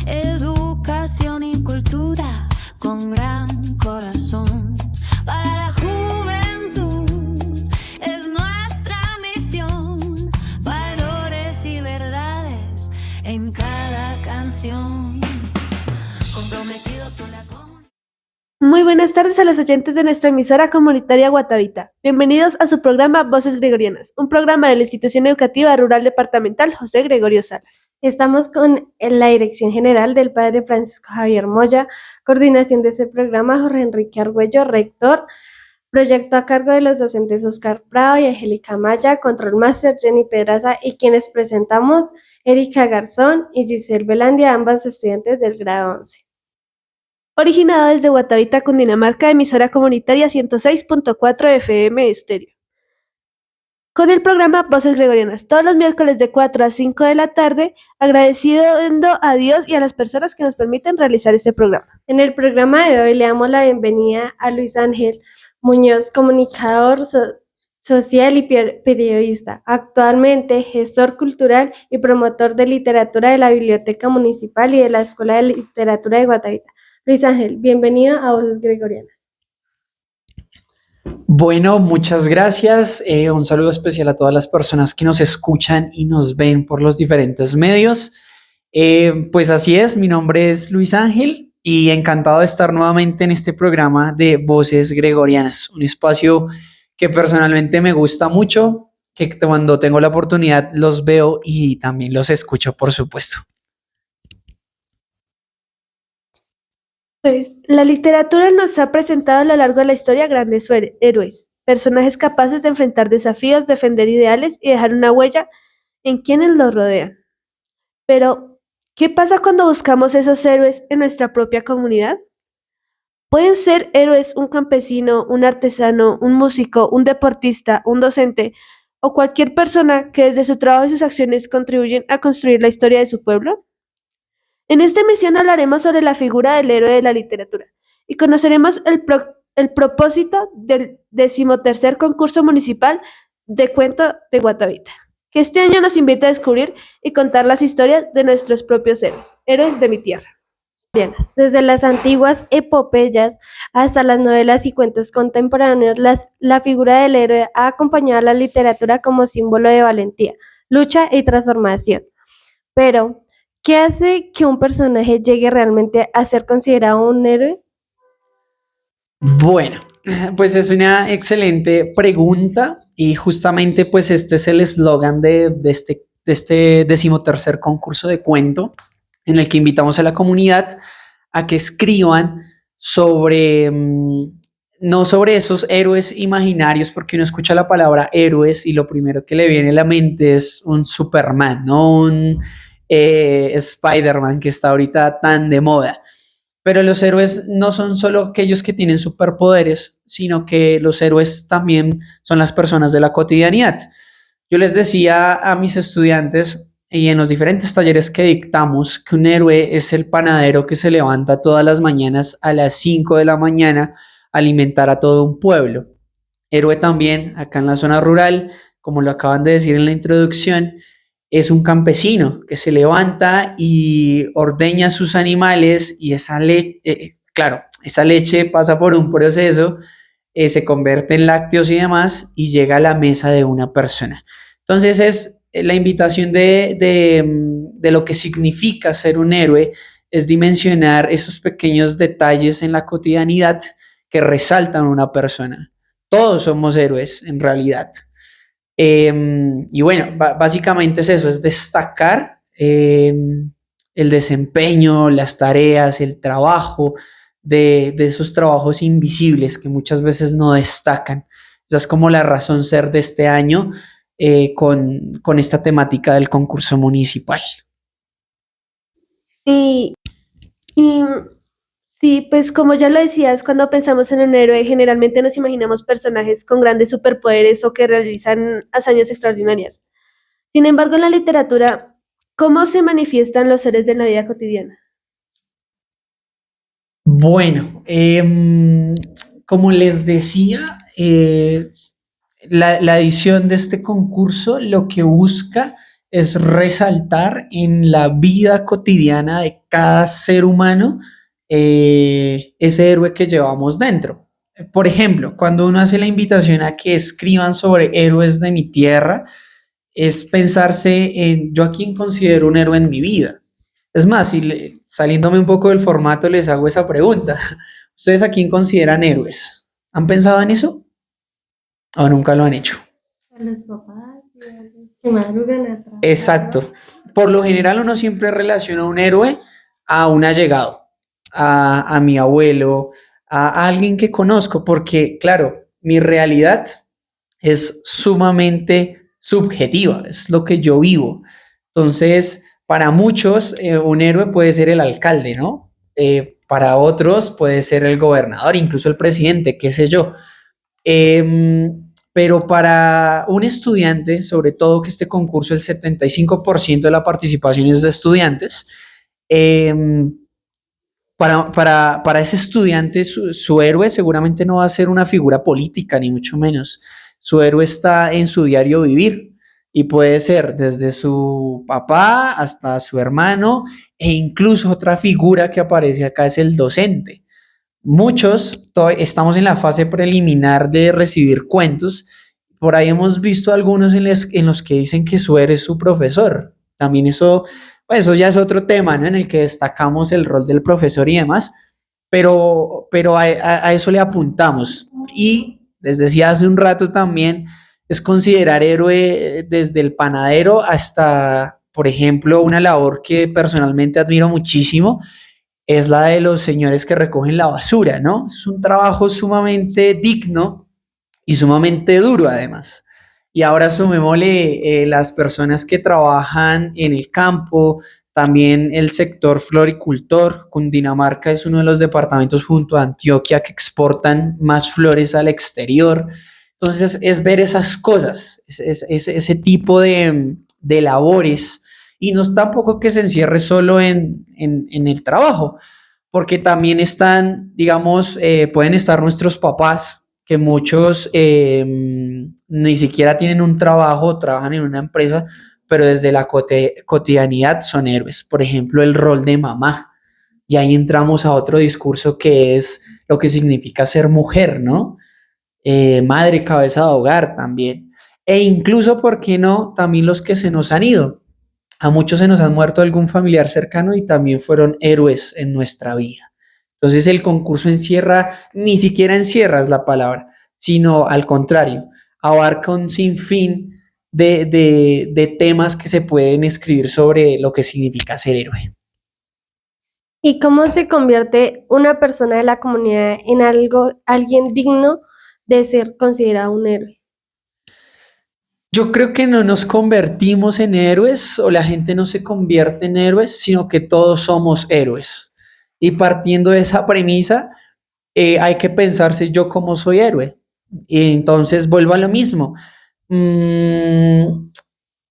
educación y cultura con gran corazón. Para la juventud es nuestra misión, valores y verdades en cada canción, comprometidos con la comunidad. Muy buenas tardes a los oyentes de nuestra emisora comunitaria Guatavita. Bienvenidos a su programa Voces Gregorianas, un programa de la Institución Educativa Rural Departamental José Gregorio Salas. Estamos con la dirección general del Padre Francisco Javier Moya, coordinación de este programa Jorge Enrique Argüello, rector, proyecto a cargo de los docentes Oscar Prado y Angélica Maya, control máster Jenny Pedraza y quienes presentamos Erika Garzón y Giselle Belandia, ambas estudiantes del grado 11. Originado desde Guatavita, Cundinamarca, emisora comunitaria 106.4 FM estéreo. Con el programa Voces Gregorianas, todos los miércoles de 4 a 5 de la tarde, agradeciendo a Dios y a las personas que nos permiten realizar este programa. En el programa de hoy le damos la bienvenida a Luis Ángel Muñoz, comunicador social y periodista, actualmente gestor cultural y promotor de literatura de la Biblioteca Municipal y de la Escuela de Literatura de Guatavita. Luis Ángel, bienvenido a Voces Gregorianas. Bueno, muchas gracias. Un saludo especial a todas las personas que nos escuchan y nos ven por los diferentes medios. Pues así es, mi nombre es Luis Ángel y encantado de estar nuevamente en este programa de Voces Gregorianas, un espacio que personalmente me gusta mucho, que cuando tengo la oportunidad los veo y también los escucho, por supuesto. Pues, la literatura nos ha presentado a lo largo de la historia grandes héroes, personajes capaces de enfrentar desafíos, defender ideales y dejar una huella en quienes los rodean. Pero, ¿qué pasa cuando buscamos esos héroes en nuestra propia comunidad? Pueden ser héroes un campesino, un artesano, un músico, un deportista, un docente o cualquier persona que desde su trabajo y sus acciones contribuyen a construir la historia de su pueblo. En esta emisión hablaremos sobre la figura del héroe de la literatura y conoceremos el propósito del 13º concurso municipal de cuento de Guatavita, que este año nos invita a descubrir y contar las historias de nuestros propios héroes de mi tierra. Desde las antiguas epopeyas hasta las novelas y cuentos contemporáneos, la figura del héroe ha acompañado a la literatura como símbolo de valentía, lucha y transformación. Pero, ¿qué hace que un personaje llegue realmente a ser considerado un héroe? Bueno, pues es una excelente pregunta y justamente pues este es el eslogan de este 13º concurso de cuento en el que invitamos a la comunidad a que escriban sobre, no sobre esos héroes imaginarios, porque uno escucha la palabra héroes y lo primero que le viene a la mente es un Superman, ¿no? Un Spider-Man que está ahorita tan de moda. Pero los héroes no son solo aquellos que tienen superpoderes, sino que los héroes también son las personas de la cotidianidad. Yo les decía a mis estudiantes y en los diferentes talleres que dictamos que un héroe es el panadero que se levanta todas las mañanas a las 5 de la mañana a alimentar a todo un pueblo. Héroe también, acá en la zona rural, como lo acaban de decir en la introducción, es un campesino que se levanta y ordeña sus animales y esa leche pasa por un proceso, se convierte en lácteos y demás y llega a la mesa de una persona. Entonces es la invitación de lo que significa ser un héroe, es dimensionar esos pequeños detalles en la cotidianidad que resaltan a una persona. Todos somos héroes en realidad. Y bueno, básicamente es eso, es destacar el desempeño, las tareas, el trabajo de esos trabajos invisibles que muchas veces no destacan. Esa es como la razón ser de este año con esta temática del concurso municipal. Y sí, pues como ya lo decías, cuando pensamos en un héroe, generalmente nos imaginamos personajes con grandes superpoderes o que realizan hazañas extraordinarias. Sin embargo, en la literatura, ¿cómo se manifiestan los héroes de la vida cotidiana? Bueno, como les decía, la edición de este concurso lo que busca es resaltar en la vida cotidiana de cada ser humano ese héroe que llevamos dentro. Por ejemplo, cuando uno hace la invitación a que escriban sobre héroes de mi tierra, es pensarse en yo a quién considero un héroe en mi vida. Es más, saliéndome un poco del formato, les hago esa pregunta. ¿Ustedes a quién consideran héroes? ¿Han pensado en eso o nunca lo han hecho? A los papás y a los que madrugan a trabajar. Exacto. Por lo general uno siempre relaciona a un héroe a un allegado, a mi abuelo, a alguien que conozco, porque claro, mi realidad es sumamente subjetiva, es lo que yo vivo. Entonces, para muchos, un héroe puede ser el alcalde, ¿no? Para otros puede ser el gobernador, incluso el presidente, qué sé yo. Pero para un estudiante, sobre todo que este concurso, el 75% de la participación es de estudiantes, para ese estudiante su héroe seguramente no va a ser una figura política, ni mucho menos. Su héroe está en su diario vivir y puede ser desde su papá hasta su hermano e incluso otra figura que aparece acá es el docente. Muchos estamos en la fase preliminar de recibir cuentos. Por ahí hemos visto algunos en los que dicen que su héroe es su profesor. También pues eso ya es otro tema, ¿no? En el que destacamos el rol del profesor y demás, pero a eso le apuntamos. Y les decía hace un rato también, es considerar héroe desde el panadero hasta, por ejemplo, una labor que personalmente admiro muchísimo, es la de los señores que recogen la basura, ¿no? Es un trabajo sumamente digno y sumamente duro además. Y ahora sumémosle las personas que trabajan en el campo, también el sector floricultor. Cundinamarca es uno de los departamentos junto a Antioquia que exportan más flores al exterior. Entonces es ver esas cosas, ese tipo de labores y no es tampoco que se encierre solo en el trabajo, porque también están, digamos, pueden estar nuestros papás, que muchos ni siquiera tienen un trabajo, trabajan en una empresa, pero desde la cotidianidad son héroes. Por ejemplo, el rol de mamá. Y ahí entramos a otro discurso que es lo que significa ser mujer, ¿no? Madre, cabeza de hogar también. E incluso, ¿por qué no? También los que se nos han ido. A muchos se nos han muerto algún familiar cercano y también fueron héroes en nuestra vida. Entonces el concurso encierra, ni siquiera encierra es la palabra, sino al contrario, abarca un sinfín de temas que se pueden escribir sobre lo que significa ser héroe. ¿Y cómo se convierte una persona de la comunidad en alguien digno de ser considerado un héroe? Yo creo que no nos convertimos en héroes o la gente no se convierte en héroes, sino que todos somos héroes. Y partiendo de esa premisa, hay que pensarse yo cómo soy héroe. Y entonces vuelvo a lo mismo.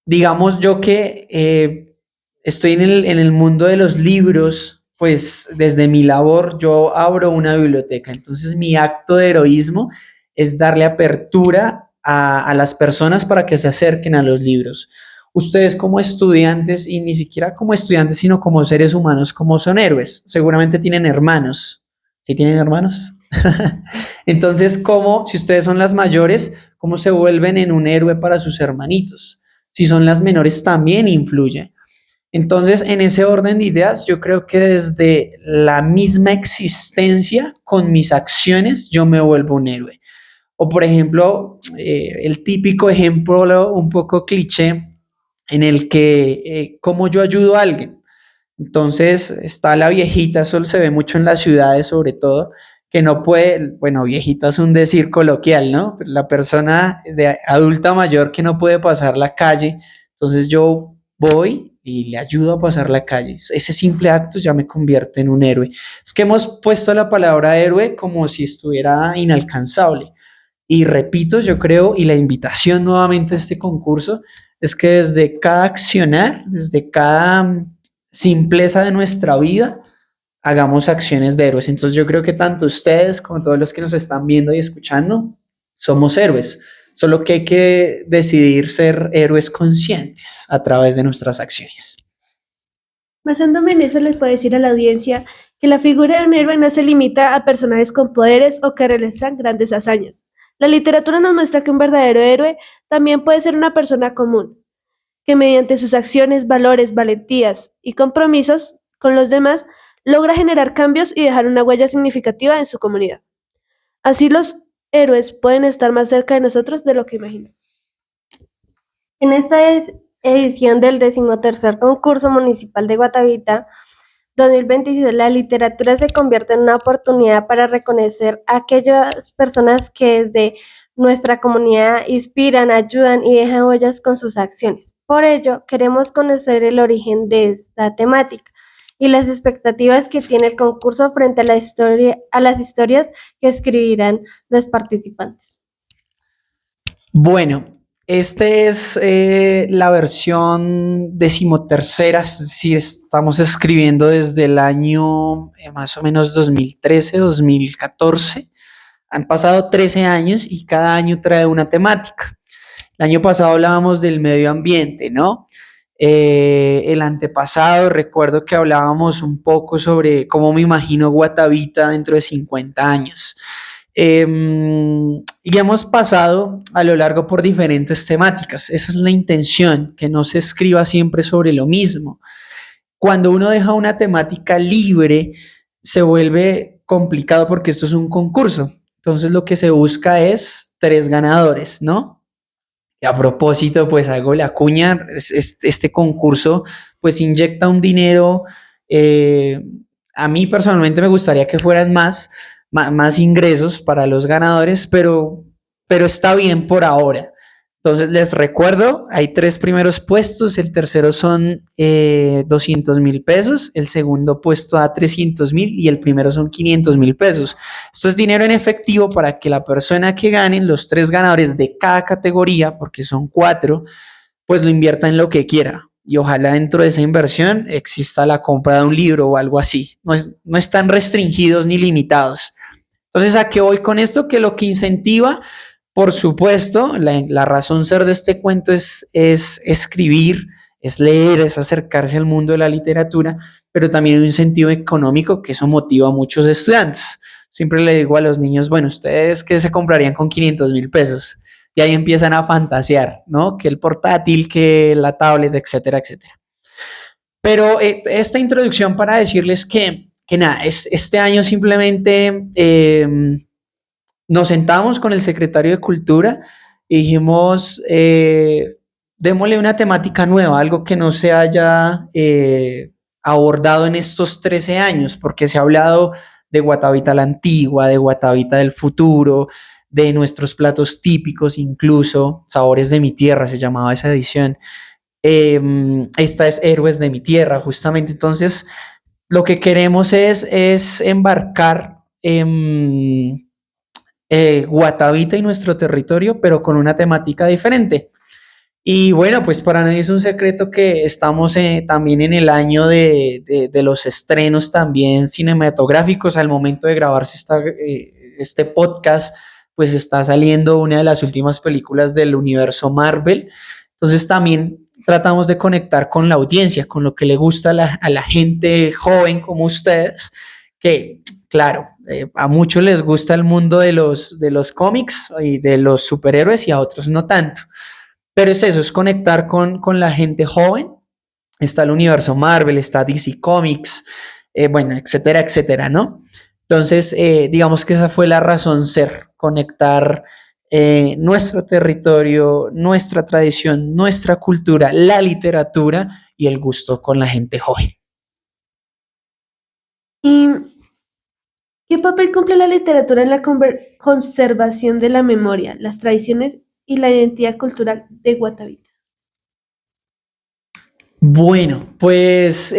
Digamos yo que estoy en el mundo de los libros, pues desde mi labor yo abro una biblioteca. Entonces mi acto de heroísmo es darle apertura a las personas para que se acerquen a los libros. Ustedes como estudiantes, y ni siquiera como estudiantes, sino como seres humanos, como son héroes, seguramente tienen hermanos. ¿Sí tienen hermanos? Entonces, ¿cómo, si ustedes son las mayores, cómo se vuelven en un héroe para sus hermanitos? Si son las menores, también influye. Entonces, en ese orden de ideas, yo creo que desde la misma existencia, con mis acciones, yo me vuelvo un héroe. O por ejemplo, el típico ejemplo un poco cliché en el que cómo yo ayudo a alguien. Entonces está la viejita, eso se ve mucho en las ciudades sobre todo, que no puede, bueno, viejita es un decir coloquial, ¿no? La persona de adulta mayor que no puede pasar la calle, entonces yo voy y le ayudo a pasar la calle. Ese simple acto ya me convierte en un héroe. Es que hemos puesto la palabra héroe como si estuviera inalcanzable. Y repito, yo creo, y la invitación nuevamente a este concurso es que desde cada accionar, desde cada simpleza de nuestra vida, hagamos acciones de héroes. Entonces yo creo que tanto ustedes como todos los que nos están viendo y escuchando, somos héroes. solo que hay que decidir ser héroes conscientes a través de nuestras acciones. Basándome en eso, les puedo decir a la audiencia que la figura de un héroe no se limita a personajes con poderes o que realizan grandes hazañas. La literatura nos muestra que un verdadero héroe también puede ser una persona común, que mediante sus acciones, valores, valentías y compromisos con los demás logra generar cambios y dejar una huella significativa en su comunidad. Así los héroes pueden estar más cerca de nosotros de lo que imaginamos. En esta edición del 13º concurso municipal de Guatavita 2026, la literatura se convierte en una oportunidad para reconocer a aquellas personas que desde nuestra comunidad inspiran, ayudan y dejan huellas con sus acciones. Por ello, queremos conocer el origen de esta temática y las expectativas que tiene el concurso frente a las historias que escribirán los participantes. Bueno, esta es la versión 13ª, es decir, estamos escribiendo desde el año más o menos 2013, 2014. Han pasado 13 años y cada año trae una temática. El año pasado hablábamos del medio ambiente, ¿no? El antepasado recuerdo que hablábamos un poco sobre cómo me imagino Guatavita dentro de 50 años. Y hemos pasado a lo largo por diferentes temáticas. Esa es la intención, que no se escriba siempre sobre lo mismo. Cuando uno deja una temática libre, se vuelve complicado porque esto es un concurso. Entonces lo que se busca es 3 ganadores, ¿no? Y a propósito, pues hago la cuña, este concurso pues inyecta un dinero, a mí personalmente me gustaría que fueran más ingresos para los ganadores, pero está bien por ahora. Entonces les recuerdo, hay 3 primeros puestos, el tercero son 200,000 pesos, el segundo puesto da 300,000 y el primero son 500,000 pesos. Esto es dinero en efectivo para que la persona que gane, los 3 ganadores de cada categoría, porque son 4, pues lo invierta en lo que quiera. Y ojalá dentro de esa inversión exista la compra de un libro o algo así. No están restringidos ni limitados. Entonces, ¿a qué voy con esto? Que lo que incentiva, por supuesto, la razón ser de este cuento es escribir, es leer, es acercarse al mundo de la literatura, pero también hay un incentivo económico que eso motiva a muchos estudiantes. Siempre le digo a los niños, bueno, ¿ustedes qué se comprarían con 500,000 pesos? Y ahí empiezan a fantasear, ¿no? Que el portátil, que la tablet, etcétera, etcétera. Pero esta introducción para decirles que nada, este año simplemente nos sentamos con el secretario de Cultura y dijimos, démosle una temática nueva, algo que no se haya abordado en estos 13 años, porque se ha hablado de Guatavita la antigua, de Guatavita del futuro, de nuestros platos típicos, incluso Sabores de mi tierra se llamaba esa edición. Esta es Héroes de mi tierra, justamente. Entonces, lo que queremos es embarcar Guatavita y nuestro territorio, pero con una temática diferente. Y bueno, pues para nadie es un secreto que estamos también en el año de los estrenos también cinematográficos. Al momento de grabarse este podcast, pues está saliendo una de las últimas películas del universo Marvel. Entonces también tratamos de conectar con la audiencia, con lo que le gusta a la gente joven como ustedes, que claro, a muchos les gusta el mundo de los cómics y de los superhéroes y a otros no tanto. Pero es eso, es conectar con la gente joven. Está el universo Marvel, está DC Comics, bueno, etcétera, etcétera, ¿no? Entonces, digamos que esa fue la razón ser, conectar nuestro territorio, nuestra tradición, nuestra cultura, la literatura y el gusto con la gente joven. ¿Y qué papel cumple la literatura en la conservación de la memoria, las tradiciones y la identidad cultural de Guatavita? Bueno, pues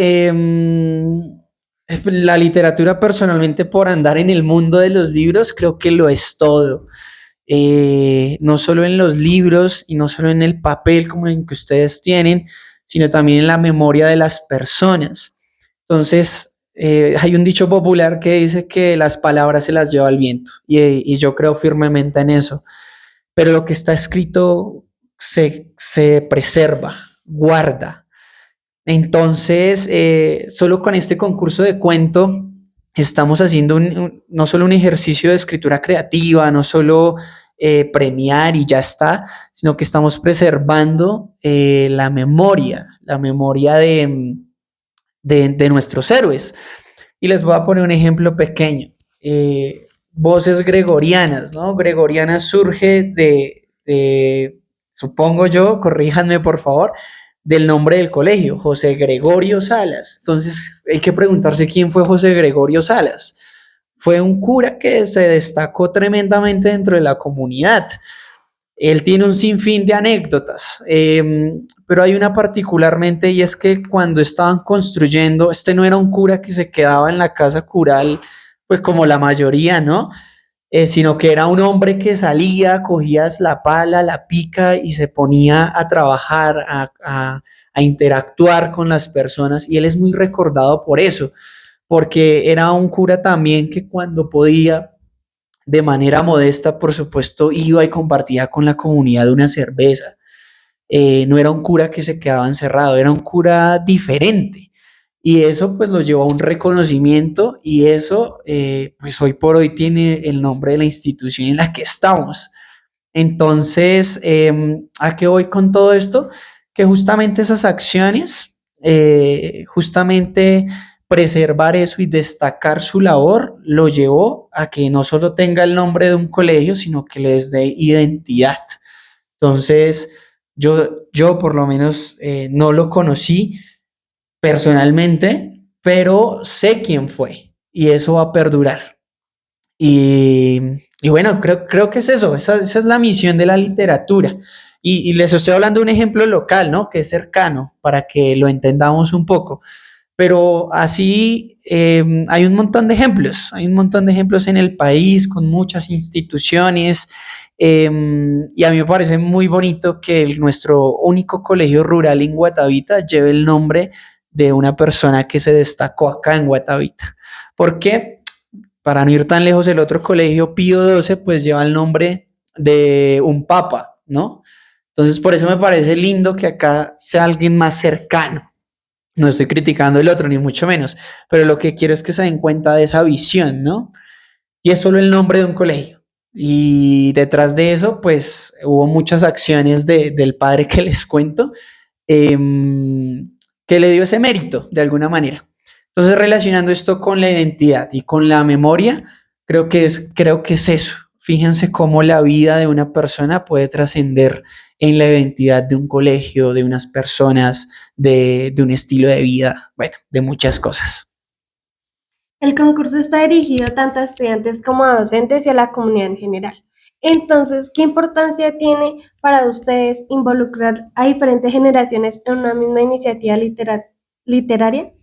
la literatura personalmente por andar en el mundo de los libros creo que lo es todo. No solo en los libros y no solo en el papel como el que ustedes tienen, sino también en la memoria de las personas. Entonces, hay un dicho popular que dice que las palabras se las lleva el viento y yo creo firmemente en eso. pero lo que está escrito se preserva, guarda. Entonces, solo con este concurso de cuento estamos haciendo no solo un ejercicio de escritura creativa, no solo premiar y ya está, sino que estamos preservando la memoria de nuestros héroes. Y les voy a poner un ejemplo pequeño. Voces gregorianas, ¿no? Gregorianas surge supongo yo, corríjanme por favor, del nombre del colegio, José Gregorio Salas. Entonces hay que preguntarse quién fue José Gregorio Salas. Fue un cura que se destacó tremendamente dentro de la comunidad. Él tiene un sinfín de anécdotas, pero hay una particularmente, y es que cuando estaban construyendo, este no era un cura que se quedaba en la casa cural, pues como la mayoría, ¿no? Sino que era un hombre que salía, cogías la pala, la pica y se ponía a trabajar, a interactuar con las personas, y él es muy recordado por eso, porque era un cura también que cuando podía, de manera modesta, por supuesto, iba y compartía con la comunidad una cerveza. No era un cura que se quedaba encerrado, era un cura diferente. Y eso pues lo llevó a un reconocimiento, y eso pues hoy por hoy tiene el nombre de la institución en la que estamos. Entonces, ¿a qué voy con todo esto? Que justamente esas acciones, justamente preservar eso y destacar su labor, lo llevó a que no solo tenga el nombre de un colegio, sino que les dé identidad. Entonces, yo por lo menos no lo conocí personalmente, pero sé quién fue y eso va a perdurar. Y, y bueno, creo que es eso, esa es la misión de la literatura. Y les estoy hablando de un ejemplo local, ¿no? Que es cercano, para que lo entendamos un poco. Pero así hay un montón de ejemplos en el país con muchas instituciones, y a mí me parece muy bonito que nuestro único colegio rural en Guatavita lleve el nombre de una persona que se destacó acá en Guatavita. ¿Por qué? Para no ir tan lejos, el otro colegio, Pío XII, pues lleva el nombre de un papa, ¿no? Entonces, por eso me parece lindo que acá sea alguien más cercano. No estoy criticando el otro, ni mucho menos, pero lo que quiero es que se den cuenta de esa visión, ¿no? Y es solo el nombre de un colegio. Y detrás de eso, pues hubo muchas acciones del padre que les cuento, que le dio ese mérito de alguna manera. Entonces, relacionando esto con la identidad y con la memoria, creo que es eso. Fíjense cómo la vida de una persona puede trascender en la identidad de un colegio, de unas personas, de un estilo de vida, bueno, de muchas cosas. El concurso está dirigido tanto a estudiantes como a docentes y a la comunidad en general. Entonces, ¿qué importancia tiene para ustedes involucrar a diferentes generaciones en una misma iniciativa literaria?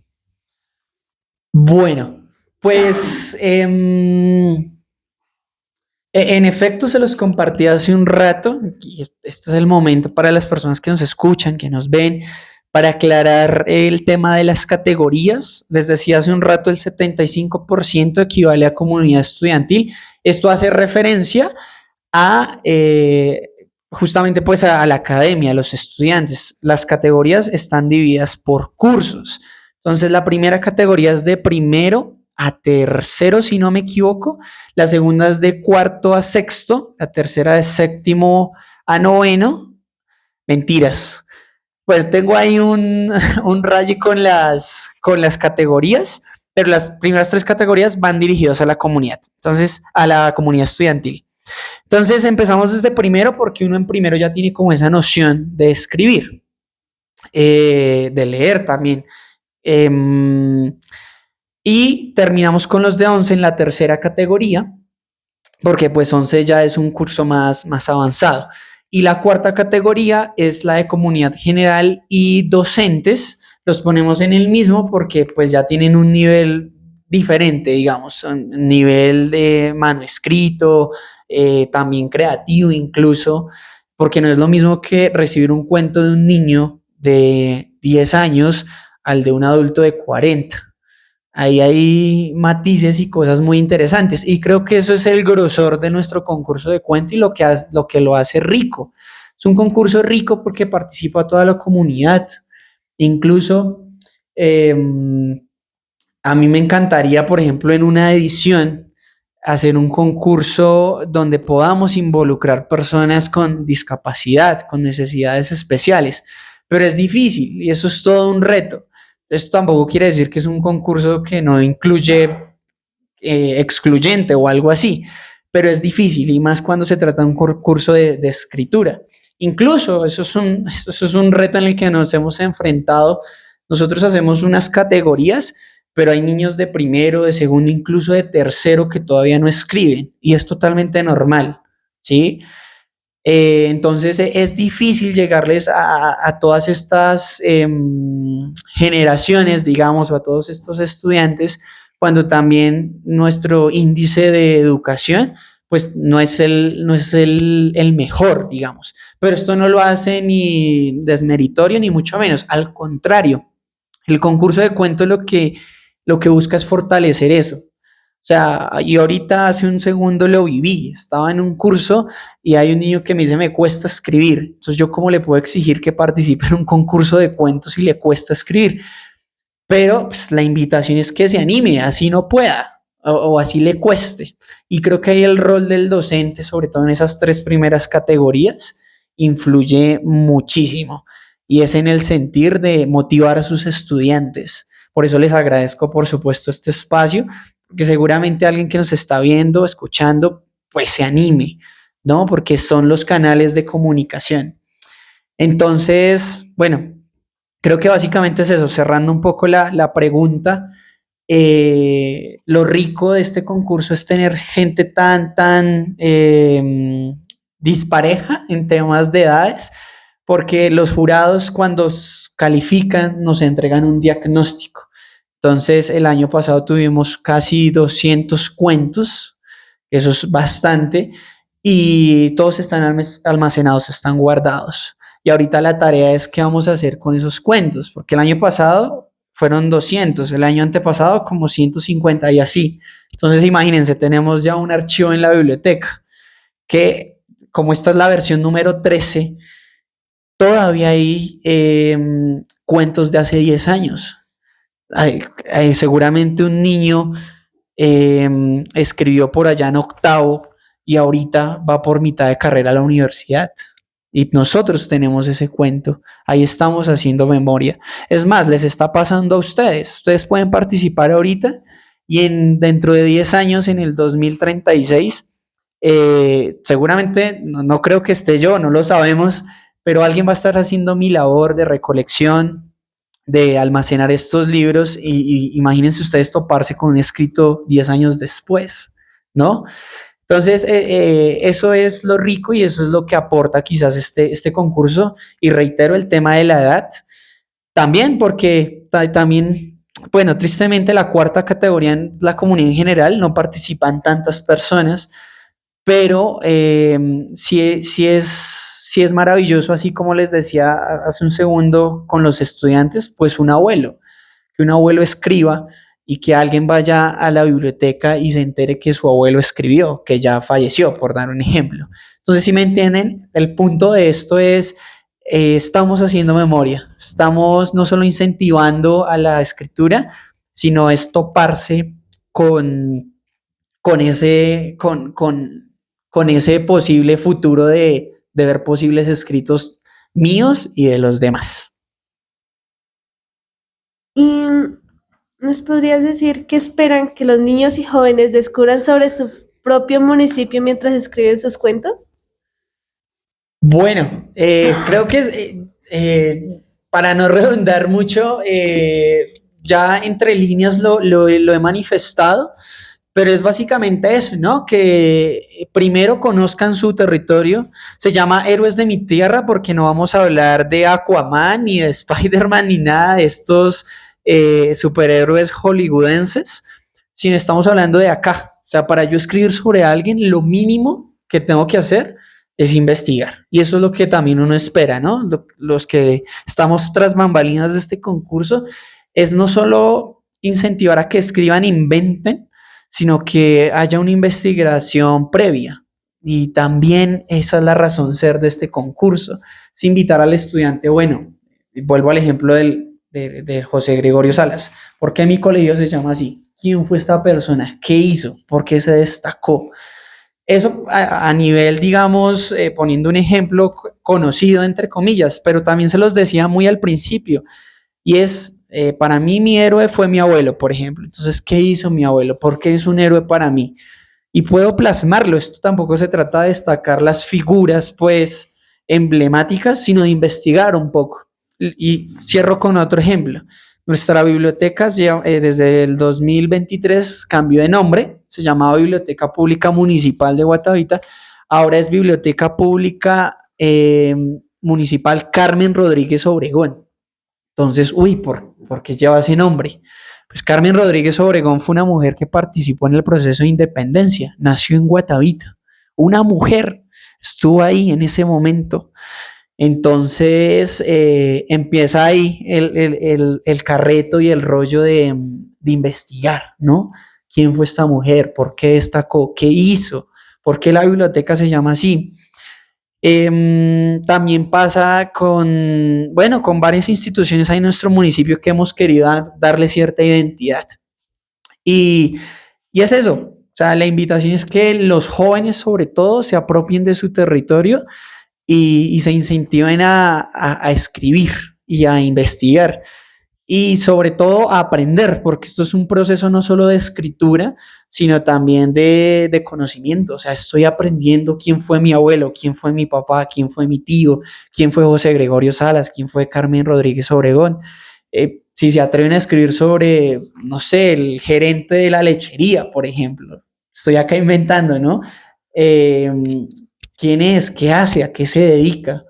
Bueno, pues en efecto se los compartí hace un rato, y este es el momento para las personas que nos escuchan, que nos ven, para aclarar el tema de las categorías. Les decía hace un rato, el 75% equivale a comunidad estudiantil. Esto hace referencia a justamente pues a la academia, a los estudiantes. Las categorías están divididas por cursos. Entonces la primera categoría es de primero a tercero, si no me equivoco. La segunda es de cuarto a sexto. La tercera de séptimo a noveno. Mentiras. Bueno, tengo ahí un rayo con las categorías, pero las primeras tres categorías van dirigidas a la comunidad. Entonces, a la comunidad estudiantil. Entonces, empezamos desde primero porque uno en primero ya tiene como esa noción de escribir, de leer también. Y terminamos con los de 11 en la tercera categoría, porque pues 11 ya es un curso más avanzado. Y la cuarta categoría es la de comunidad general y docentes. Los ponemos en el mismo porque pues ya tienen un nivel diferente, digamos, un nivel de mano escrito, también creativo incluso, porque no es lo mismo que recibir un cuento de un niño de 10 años al de un adulto de 40. Ahí hay matices y cosas muy interesantes. Y creo que eso es el grosor de nuestro concurso de cuento y lo que lo hace rico. Es un concurso rico porque participa toda la comunidad. Incluso eh, a mí me encantaría, por ejemplo, en una edición, hacer un concurso donde podamos involucrar personas con discapacidad, con necesidades especiales, pero es difícil y eso es todo un reto. Esto tampoco quiere decir que es un concurso que no incluye excluyente o algo así, pero es difícil y más cuando se trata de un concurso de escritura. Incluso eso es un reto en el que nos hemos enfrentado. Nosotros hacemos unas categorías, pero hay niños de primero, de segundo, incluso de tercero que todavía no escriben y es totalmente normal, ¿sí? Entonces es difícil llegarles a todas estas generaciones, digamos, o a todos estos estudiantes, cuando también nuestro índice de educación, pues no es el mejor, digamos. Pero esto no lo hace ni desmeritorio, ni mucho menos. Al contrario, el concurso de cuentos lo que busca es fortalecer eso. O sea, y ahorita hace un segundo lo viví, estaba en un curso y hay un niño que me dice, me cuesta escribir. Entonces, ¿yo cómo le puedo exigir que participe en un concurso de cuentos si le cuesta escribir? Pero pues, la invitación es que se anime, así no pueda o así le cueste. Y creo que ahí el rol del docente, sobre todo en esas tres primeras categorías, influye muchísimo. Y es en el sentir de motivar a sus estudiantes. Por eso les agradezco, por supuesto, este espacio, porque seguramente alguien que nos está viendo, escuchando, pues se anime, ¿no? Porque son los canales de comunicación. Entonces, bueno, creo que básicamente es eso, cerrando un poco la pregunta. Lo rico de este concurso es tener gente tan dispareja en temas de edades, porque los jurados cuando califican nos entregan un diagnóstico. Entonces, el año pasado tuvimos casi 200 cuentos, eso es bastante, y todos están almacenados, están guardados. Y ahorita la tarea es qué vamos a hacer con esos cuentos, porque el año pasado fueron 200, el año antepasado como 150 y así. Entonces, imagínense, tenemos ya un archivo en la biblioteca, que como esta es la versión número 13, todavía hay cuentos de hace 10 años. Seguramente un niño escribió por allá en octavo y ahorita va por mitad de carrera a la universidad. Y nosotros tenemos ese cuento. Ahí estamos haciendo memoria. Es más, les está pasando a ustedes. Ustedes pueden participar ahorita y dentro de 10 años, en el 2036, seguramente, no creo que esté yo, no lo sabemos, pero alguien va a estar haciendo mi labor de recolección, de almacenar estos libros y imagínense ustedes toparse con un escrito 10 años después, ¿no? Entonces, eso es lo rico y eso es lo que aporta quizás este concurso. Y reitero el tema de la edad, también porque también, bueno, tristemente la cuarta categoría en la comunidad en general no participan tantas personas, pero sí es maravilloso, así como les decía hace un segundo con los estudiantes, pues que un abuelo escriba y que alguien vaya a la biblioteca y se entere que su abuelo escribió, que ya falleció, por dar un ejemplo. Entonces, si me entienden, el punto de esto es, estamos haciendo memoria, estamos no solo incentivando a la escritura, sino es toparse con ese posible futuro de ver posibles escritos míos y de los demás. ¿Y nos podrías decir qué esperan que los niños y jóvenes descubran sobre su propio municipio mientras escriben sus cuentos? Bueno, creo que para no redundar mucho, ya entre líneas lo he manifestado, pero es básicamente eso, ¿no? Que primero conozcan su territorio. Se llama Héroes de mi Tierra porque no vamos a hablar de Aquaman ni de Spider-Man ni nada de estos superhéroes hollywoodenses, sino estamos hablando de acá. O sea, para yo escribir sobre alguien, lo mínimo que tengo que hacer es investigar. Y eso es lo que también uno espera, ¿no? Los que estamos tras bambalinas de este concurso es no solo incentivar a que escriban, inventen, sino que haya una investigación previa. Y también esa es la razón ser de este concurso, es invitar al estudiante, bueno, vuelvo al ejemplo de José Gregorio Salas. ¿Por qué mi colegio se llama así? ¿Quién fue esta persona? ¿Qué hizo? ¿Por qué se destacó? Eso a nivel, digamos, poniendo un ejemplo conocido, entre comillas, pero también se los decía muy al principio, y es, para mí mi héroe fue mi abuelo, por ejemplo. Entonces, ¿qué hizo mi abuelo? ¿Por qué es un héroe para mí? Y puedo plasmarlo. Esto tampoco se trata de destacar las figuras, pues, emblemáticas, sino de investigar un poco. Y cierro con otro ejemplo. Nuestra biblioteca desde el 2023 cambió de nombre, se llamaba Biblioteca Pública Municipal de Guatavita, ahora es Biblioteca Pública Municipal Carmen Rodríguez Obregón. Entonces, ¿por qué lleva ese nombre? Pues Carmen Rodríguez Obregón fue una mujer que participó en el proceso de independencia, nació en Guatavita, una mujer estuvo ahí en ese momento. Entonces empieza ahí el carreto y el rollo de investigar, ¿no? ¿Quién fue esta mujer? ¿Por qué destacó? ¿Qué hizo? ¿Por qué la biblioteca se llama así? También pasa con varias instituciones ahí en nuestro municipio que hemos querido darle cierta identidad. Y, y es eso, o sea, la invitación es que los jóvenes sobre todo se apropien de su territorio y se incentiven a escribir y a investigar y sobre todo a aprender, porque esto es un proceso no solo de escritura, sino también de conocimiento. O sea, estoy aprendiendo quién fue mi abuelo, quién fue mi papá, quién fue mi tío, quién fue José Gregorio Salas, quién fue Carmen Rodríguez Obregón. Si se atreven a escribir sobre, no sé, el gerente de la lechería, por ejemplo. Estoy acá inventando, ¿no? ¿Quién es? ¿Qué hace? ¿A qué se dedica?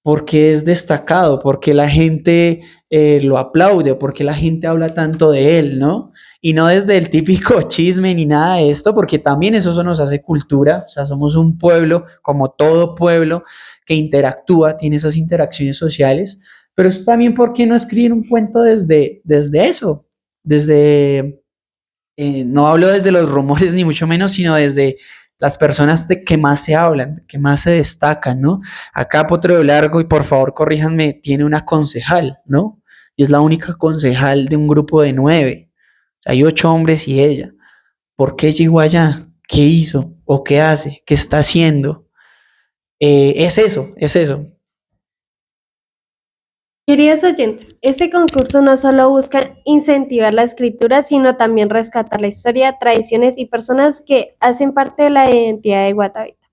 ¿Por qué es destacado? ¿Por qué la gente lo aplaude? ¿Por qué la gente habla tanto de él, no? Y no desde el típico chisme ni nada de esto, porque también eso nos hace cultura. O sea, somos un pueblo, como todo pueblo, que interactúa, tiene esas interacciones sociales. Pero eso también, ¿por qué no escribir un cuento desde eso? Desde, no hablo desde los rumores ni mucho menos, sino desde las personas de que más se hablan, que más se destacan, ¿no? Acá Potrero Largo, y por favor corríjanme, tiene una concejal, ¿no? Y es la única concejal de un grupo de 9. Hay 8 hombres y ella. ¿Por qué llegó allá? ¿Qué hizo? ¿O qué hace? ¿Qué está haciendo? Es eso, es eso. Queridos oyentes, este concurso no solo busca incentivar la escritura, sino también rescatar la historia, tradiciones y personas que hacen parte de la identidad de Guatavita.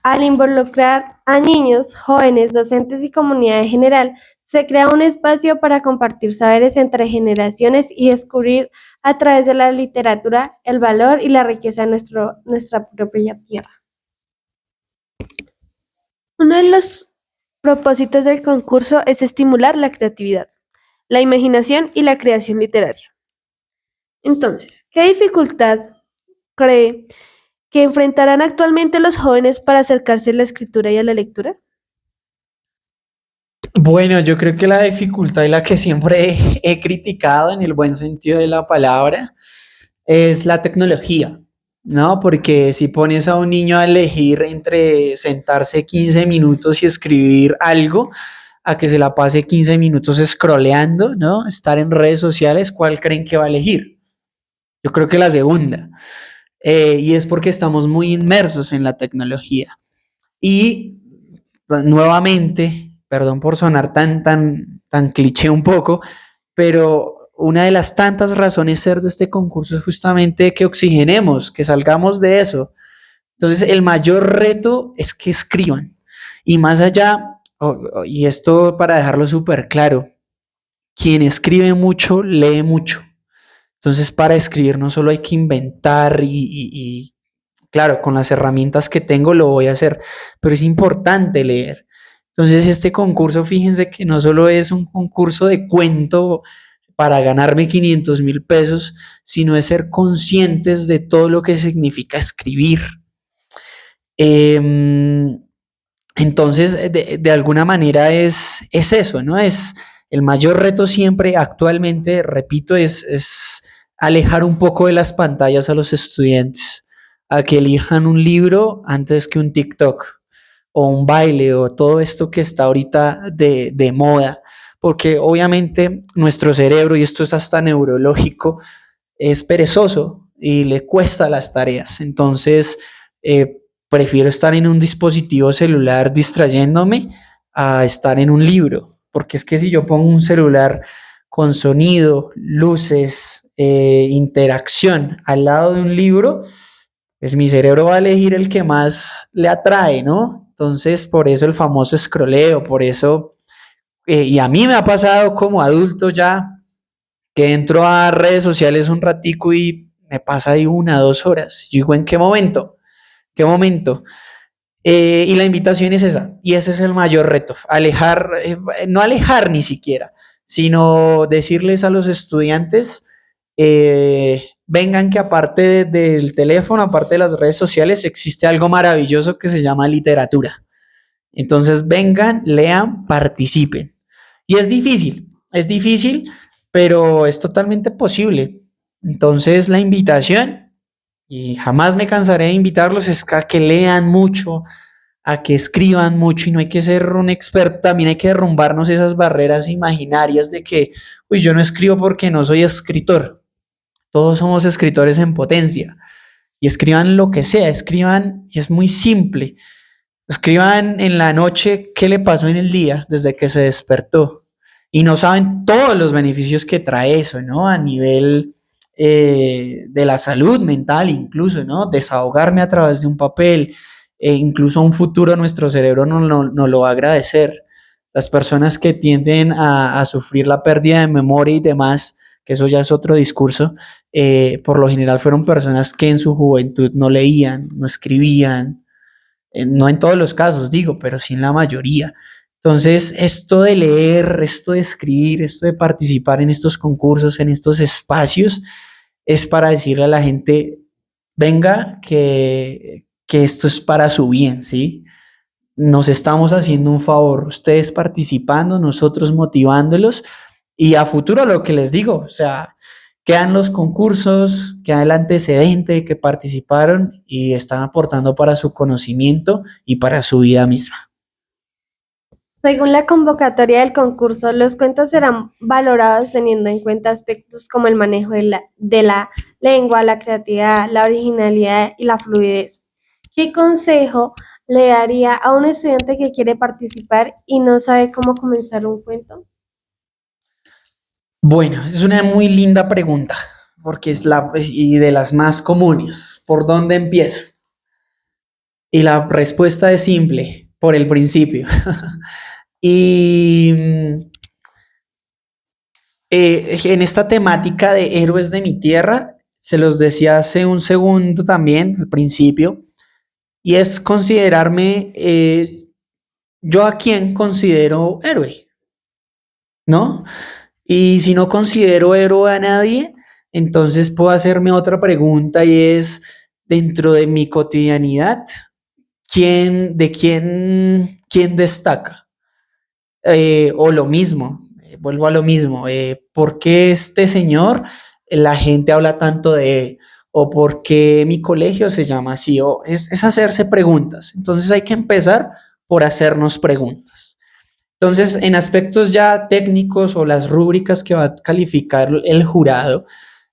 Al involucrar a niños, jóvenes, docentes y comunidad en general, se crea un espacio para compartir saberes entre generaciones y descubrir a través de la literatura el valor y la riqueza de nuestra propia tierra. Uno de los propósitos del concurso es estimular la creatividad, la imaginación y la creación literaria. Entonces, ¿qué dificultad cree que enfrentarán actualmente los jóvenes para acercarse a la escritura y a la lectura? Bueno, yo creo que la dificultad y la que siempre he criticado en el buen sentido de la palabra es la tecnología, ¿no? Porque si pones a un niño a elegir entre sentarse 15 minutos y escribir algo, a que se la pase 15 minutos scrolleando, ¿no? Estar en redes sociales, ¿cuál creen que va a elegir? Yo creo que la segunda. Y es porque estamos muy inmersos en la tecnología. Y nuevamente, perdón por sonar tan cliché un poco, pero una de las tantas razones ser de este concurso es justamente que oxigenemos, que salgamos de eso. Entonces, el mayor reto es que escriban. Y más allá, y esto para dejarlo súper claro, quien escribe mucho, lee mucho. Entonces, para escribir no solo hay que inventar y claro, con las herramientas que tengo lo voy a hacer, pero es importante leer. Entonces, este concurso, fíjense que no solo es un concurso de cuento para ganarme 500,000 pesos, sino es ser conscientes de todo lo que significa escribir. Entonces, de alguna manera es eso, ¿no? Es el mayor reto siempre, actualmente, repito, es alejar un poco de las pantallas a los estudiantes, a que elijan un libro antes que un TikTok o un baile o todo esto que está ahorita de moda, porque obviamente nuestro cerebro, y esto es hasta neurológico, es perezoso y le cuesta las tareas. Entonces, prefiero estar en un dispositivo celular distrayéndome a estar en un libro, porque es que si yo pongo un celular con sonido, luces, interacción al lado de un libro, pues mi cerebro va a elegir el que más le atrae, ¿no? Entonces, por eso el famoso escroleo, por eso, y a mí me ha pasado como adulto ya, que entro a redes sociales un ratico y me pasa ahí 1, 2 horas. Yo digo, ¿en qué momento? ¿Qué momento? Y la invitación es esa, y ese es el mayor reto, alejar, no alejar ni siquiera, sino decirles a los estudiantes, vengan que aparte del teléfono, aparte de las redes sociales, existe algo maravilloso que se llama literatura. Entonces vengan, lean, participen. Y es difícil, pero es totalmente posible. Entonces la invitación, y jamás me cansaré de invitarlos, es a que lean mucho, a que escriban mucho, y no hay que ser un experto, también hay que derrumbarnos esas barreras imaginarias de que, uy, yo no escribo porque no soy escritor. Todos somos escritores en potencia, y escriban lo que sea, escriban, y es muy simple. Escriban en la noche qué le pasó en el día desde que se despertó. Y no saben todos los beneficios que trae eso, ¿no? A nivel de la salud mental, incluso, ¿no? Desahogarme a través de un papel, incluso a un futuro nuestro cerebro no lo va a agradecer. Las personas que tienden a sufrir la pérdida de memoria y demás, que eso ya es otro discurso, por lo general fueron personas que en su juventud no leían, no escribían, no en todos los casos, digo, pero sí en la mayoría. Entonces, esto de leer, esto de escribir, esto de participar en estos concursos, en estos espacios, es para decirle a la gente, venga, que esto es para su bien, ¿sí? Nos estamos haciendo un favor, ustedes participando, nosotros motivándolos, y a futuro lo que les digo, o sea, quedan los concursos, queda el antecedente de que participaron y están aportando para su conocimiento y para su vida misma. Según la convocatoria del concurso, los cuentos serán valorados teniendo en cuenta aspectos como el manejo de la lengua, la creatividad, la originalidad y la fluidez. ¿Qué consejo le daría a un estudiante que quiere participar y no sabe cómo comenzar un cuento? Bueno, es una muy linda pregunta, porque es y de las más comunes. ¿Por dónde empiezo? Y la respuesta es simple, por el principio. Y en esta temática de héroes de mi tierra, se los decía hace un segundo también, al principio, y es considerarme, yo a quién considero héroe, ¿no? Y si no considero héroe a nadie, entonces puedo hacerme otra pregunta, y es, dentro de mi cotidianidad, ¿quién destaca? O lo mismo, vuelvo a lo mismo, ¿por qué este señor la gente habla tanto de él? ¿O por qué mi colegio se llama así? Es hacerse preguntas. Entonces hay que empezar por hacernos preguntas. Entonces, en aspectos ya técnicos o las rúbricas que va a calificar el jurado,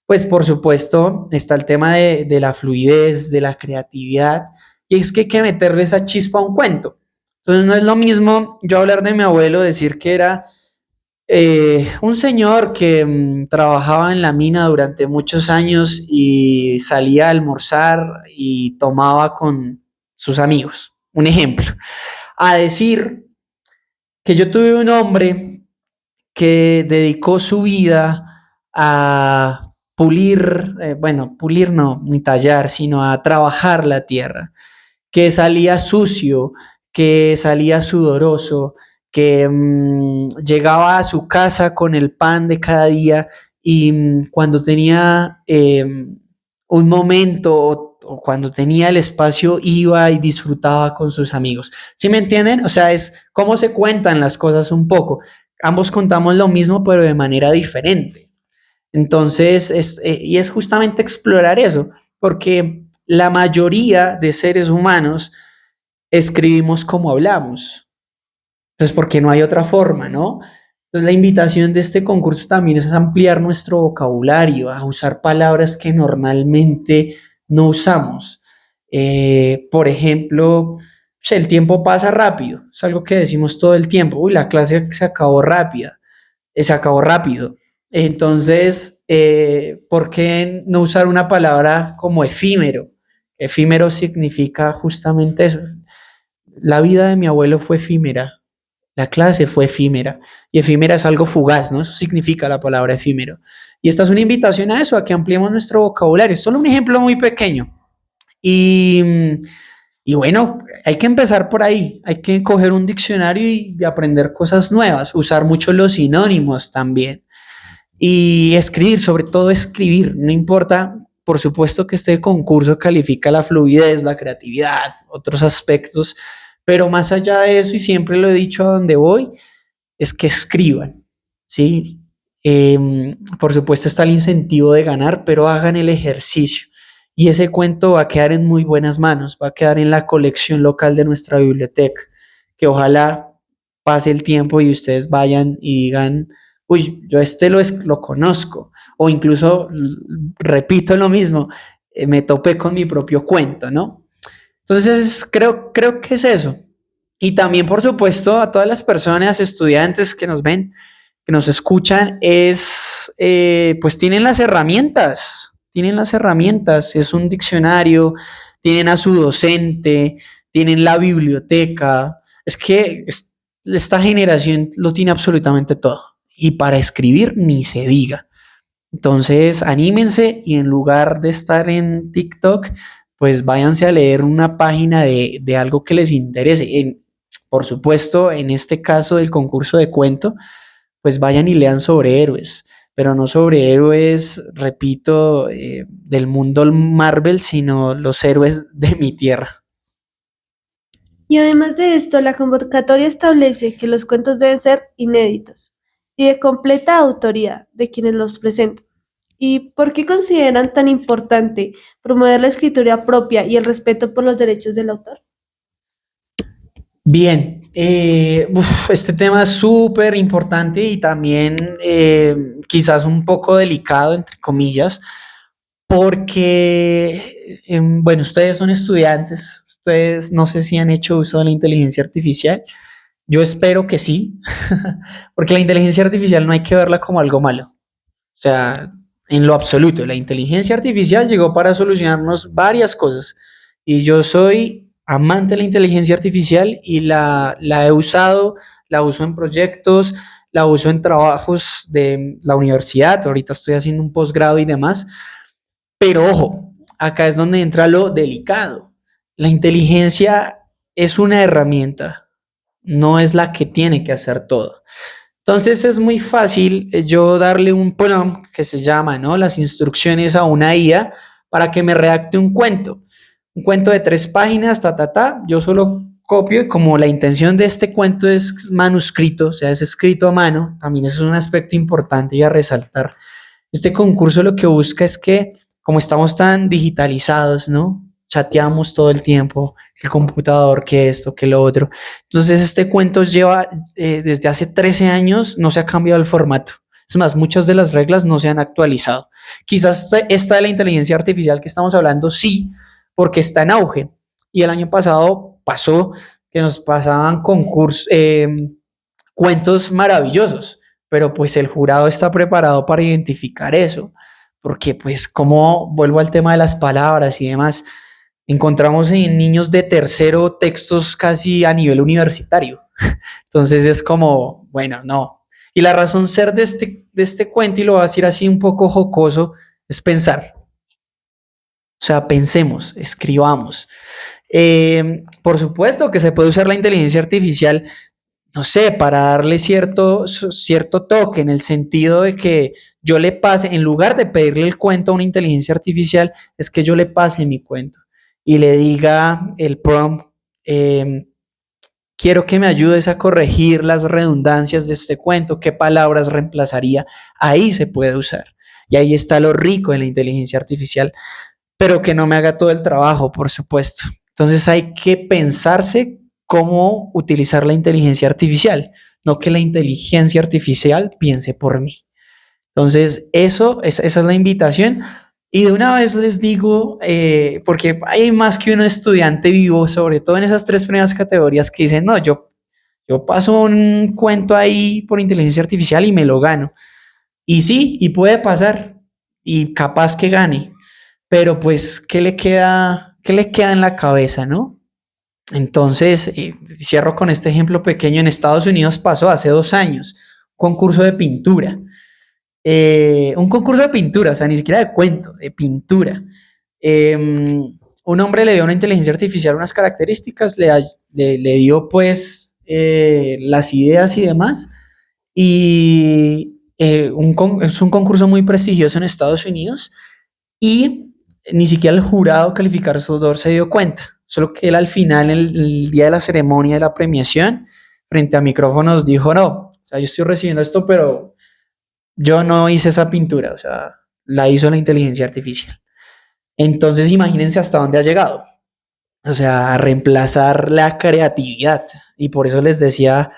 pues por supuesto está el tema de la fluidez, de la creatividad, y es que hay que meterle esa chispa a un cuento. Entonces no es lo mismo yo hablar de mi abuelo, decir que era un señor que trabajaba en la mina durante muchos años y salía a almorzar y tomaba con sus amigos, un ejemplo, a decir que yo tuve un hombre que dedicó su vida a pulir, bueno, pulir no, ni tallar, sino a trabajar la tierra, que salía sucio, que salía sudoroso, que llegaba a su casa con el pan de cada día, y cuando tenía un momento o cuando tenía el espacio iba y disfrutaba con sus amigos. ¿Sí me entienden? O sea, es cómo se cuentan las cosas un poco. ambos contamos lo mismo, pero de manera diferente. Entonces, y es justamente explorar eso, porque la mayoría de seres humanos escribimos como hablamos. Entonces, porque no hay otra forma, ¿no? Entonces, la invitación de este concurso también es ampliar nuestro vocabulario, a usar palabras que normalmente no usamos. Por ejemplo, el tiempo pasa rápido, es algo que decimos todo el tiempo. Uy, la clase se acabó rápida, se acabó rápido. Entonces, ¿por qué no usar una palabra como efímero? Efímero significa justamente eso. La vida de mi abuelo fue efímera, la clase fue efímera, y efímera es algo fugaz, ¿no? Eso significa la palabra efímero. Y esta es una invitación a eso, a que ampliemos nuestro vocabulario. Solo un ejemplo muy pequeño. Y, y bueno, hay que empezar por ahí, hay que coger un diccionario y aprender cosas nuevas, usar mucho los sinónimos también. Y escribir, sobre todo escribir, no importa, por supuesto que este concurso califica la fluidez, la creatividad, otros aspectos, pero más allá de eso, y siempre lo he dicho a donde voy, es que escriban, ¿sí? Por supuesto está el incentivo de ganar, pero hagan el ejercicio. Y ese cuento va a quedar en muy buenas manos, va a quedar en la colección local de nuestra biblioteca, que ojalá pase el tiempo y ustedes vayan y digan, uy, yo lo conozco, o incluso repito lo mismo, me topé con mi propio cuento, ¿no? Entonces, creo que es eso. Y también, por supuesto, a todas las personas, estudiantes que nos ven, que nos escuchan, pues tienen las herramientas, es un diccionario, tienen a su docente, tienen la biblioteca, es que esta generación lo tiene absolutamente todo. Y para escribir ni se diga. Entonces, anímense y en lugar de estar en TikTok, pues váyanse a leer una página de algo que les interese. Por supuesto, en este caso del concurso de cuento, pues vayan y lean sobre héroes, pero no sobre héroes, repito, del mundo Marvel, sino los héroes de mi tierra. Y además de esto, la convocatoria establece que los cuentos deben ser inéditos y de completa autoría de quienes los presentan. ¿Y por qué consideran tan importante promover la escritura propia y el respeto por los derechos del autor? Bien, este tema es súper importante y también quizás un poco delicado, entre comillas, porque, bueno, ustedes son estudiantes, ustedes no sé si han hecho uso de la inteligencia artificial. Yo espero que sí, porque la inteligencia artificial no hay que verla como algo malo. O sea, en lo absoluto, la inteligencia artificial llegó para solucionarnos varias cosas. Y yo soy amante de la inteligencia artificial y la he usado, la uso en proyectos, la uso en trabajos de la universidad. Ahorita estoy haciendo un posgrado y demás. Pero ojo, acá es donde entra lo delicado. La inteligencia es una herramienta, no es la que tiene que hacer todo. Entonces es muy fácil yo darle un prompt que se llama, ¿no? Las instrucciones a una IA para que me redacte un cuento de 3 páginas, Yo solo copio y como la intención de este cuento es manuscrito, o sea, es escrito a mano, también eso es un aspecto importante y a resaltar. Este concurso lo que busca es que, como estamos tan digitalizados, ¿no? Chateamos todo el tiempo, el computador, que esto, que lo otro. Entonces, este cuento lleva desde hace 13 años, no se ha cambiado el formato. Es más, muchas de las reglas no se han actualizado. Quizás esta de la inteligencia artificial que estamos hablando, sí, porque está en auge. Y el año pasado pasó que nos pasaban cuentos maravillosos, pero pues el jurado está preparado para identificar eso, porque pues como vuelvo al tema de las palabras y demás, encontramos en niños de tercero textos casi a nivel universitario. Entonces es como, bueno, no. Y la razón ser de este cuento, y lo voy a decir así un poco jocoso, es pensar. O sea, pensemos, escribamos. Por supuesto que se puede usar la inteligencia artificial, no sé, para darle cierto toque en el sentido de que yo le pase, en lugar de pedirle el cuento a una inteligencia artificial, es que yo le pase mi cuento y le diga el prompt, quiero que me ayudes a corregir las redundancias de este cuento, qué palabras reemplazaría, ahí se puede usar. Y ahí está lo rico de la inteligencia artificial, pero que no me haga todo el trabajo, por supuesto. Entonces hay que pensarse cómo utilizar la inteligencia artificial, no que la inteligencia artificial piense por mí. Entonces, esa es la invitación. Y de una vez les digo, porque hay más que un estudiante vivo, sobre todo en esas tres primeras categorías que dicen, no, yo paso un cuento ahí por inteligencia artificial y me lo gano. Y sí, y puede pasar, y capaz que gane, pero pues, qué le queda en la cabeza, no? Entonces, cierro con este ejemplo pequeño. En Estados Unidos pasó hace 2 años un concurso de pintura. Un concurso de pintura, o sea, ni siquiera de cuento, de pintura. Un hombre le dio a una inteligencia artificial unas características, le dio pues las ideas y demás. Y es un concurso muy prestigioso en Estados Unidos y ni siquiera el jurado calificador se dio cuenta. Solo que él al final, el día de la ceremonia de la premiación, frente a micrófonos dijo, no, o sea, yo estoy recibiendo esto, pero yo no hice esa pintura, o sea, la hizo la inteligencia artificial. Entonces, imagínense hasta dónde ha llegado. O sea, a reemplazar la creatividad. Y por eso les decía,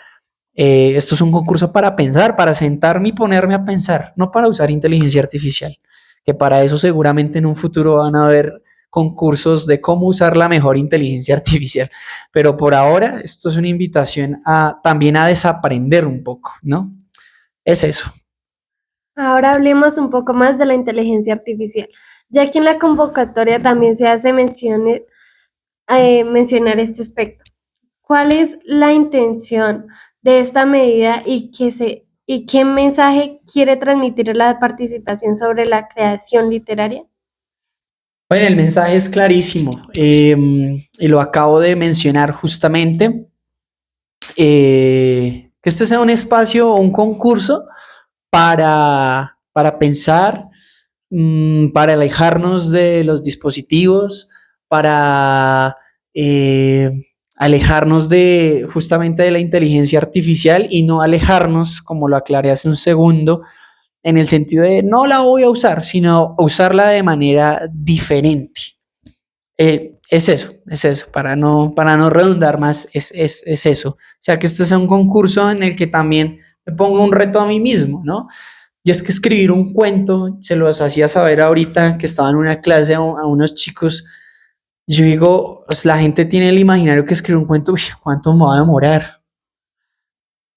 esto es un concurso para pensar, para sentarme y ponerme a pensar, no para usar inteligencia artificial. Que para eso seguramente en un futuro van a haber concursos de cómo usar la mejor inteligencia artificial. Pero por ahora, esto es una invitación también a desaprender un poco, ¿no? Es eso. Ahora hablemos un poco más de la inteligencia artificial, ya que en la convocatoria también se hace mencionar este aspecto. ¿Cuál es la intención de esta medida y qué mensaje quiere transmitir la participación sobre la creación literaria? Bueno, el mensaje es clarísimo y lo acabo de mencionar justamente. Que este sea un espacio o un concurso para pensar, para alejarnos de los dispositivos, para alejarnos justamente de la inteligencia artificial y no alejarnos, como lo aclaré hace un segundo, en el sentido de no la voy a usar, sino usarla de manera diferente. Es eso, para no redundar más, es eso. O sea, que este sea un concurso en el que también me pongo un reto a mí mismo, ¿no? Y es que escribir un cuento, se los hacía saber ahorita que estaba en una clase a unos chicos, yo digo, pues la gente tiene el imaginario que escribir un cuento, uy, ¿cuánto me va a demorar?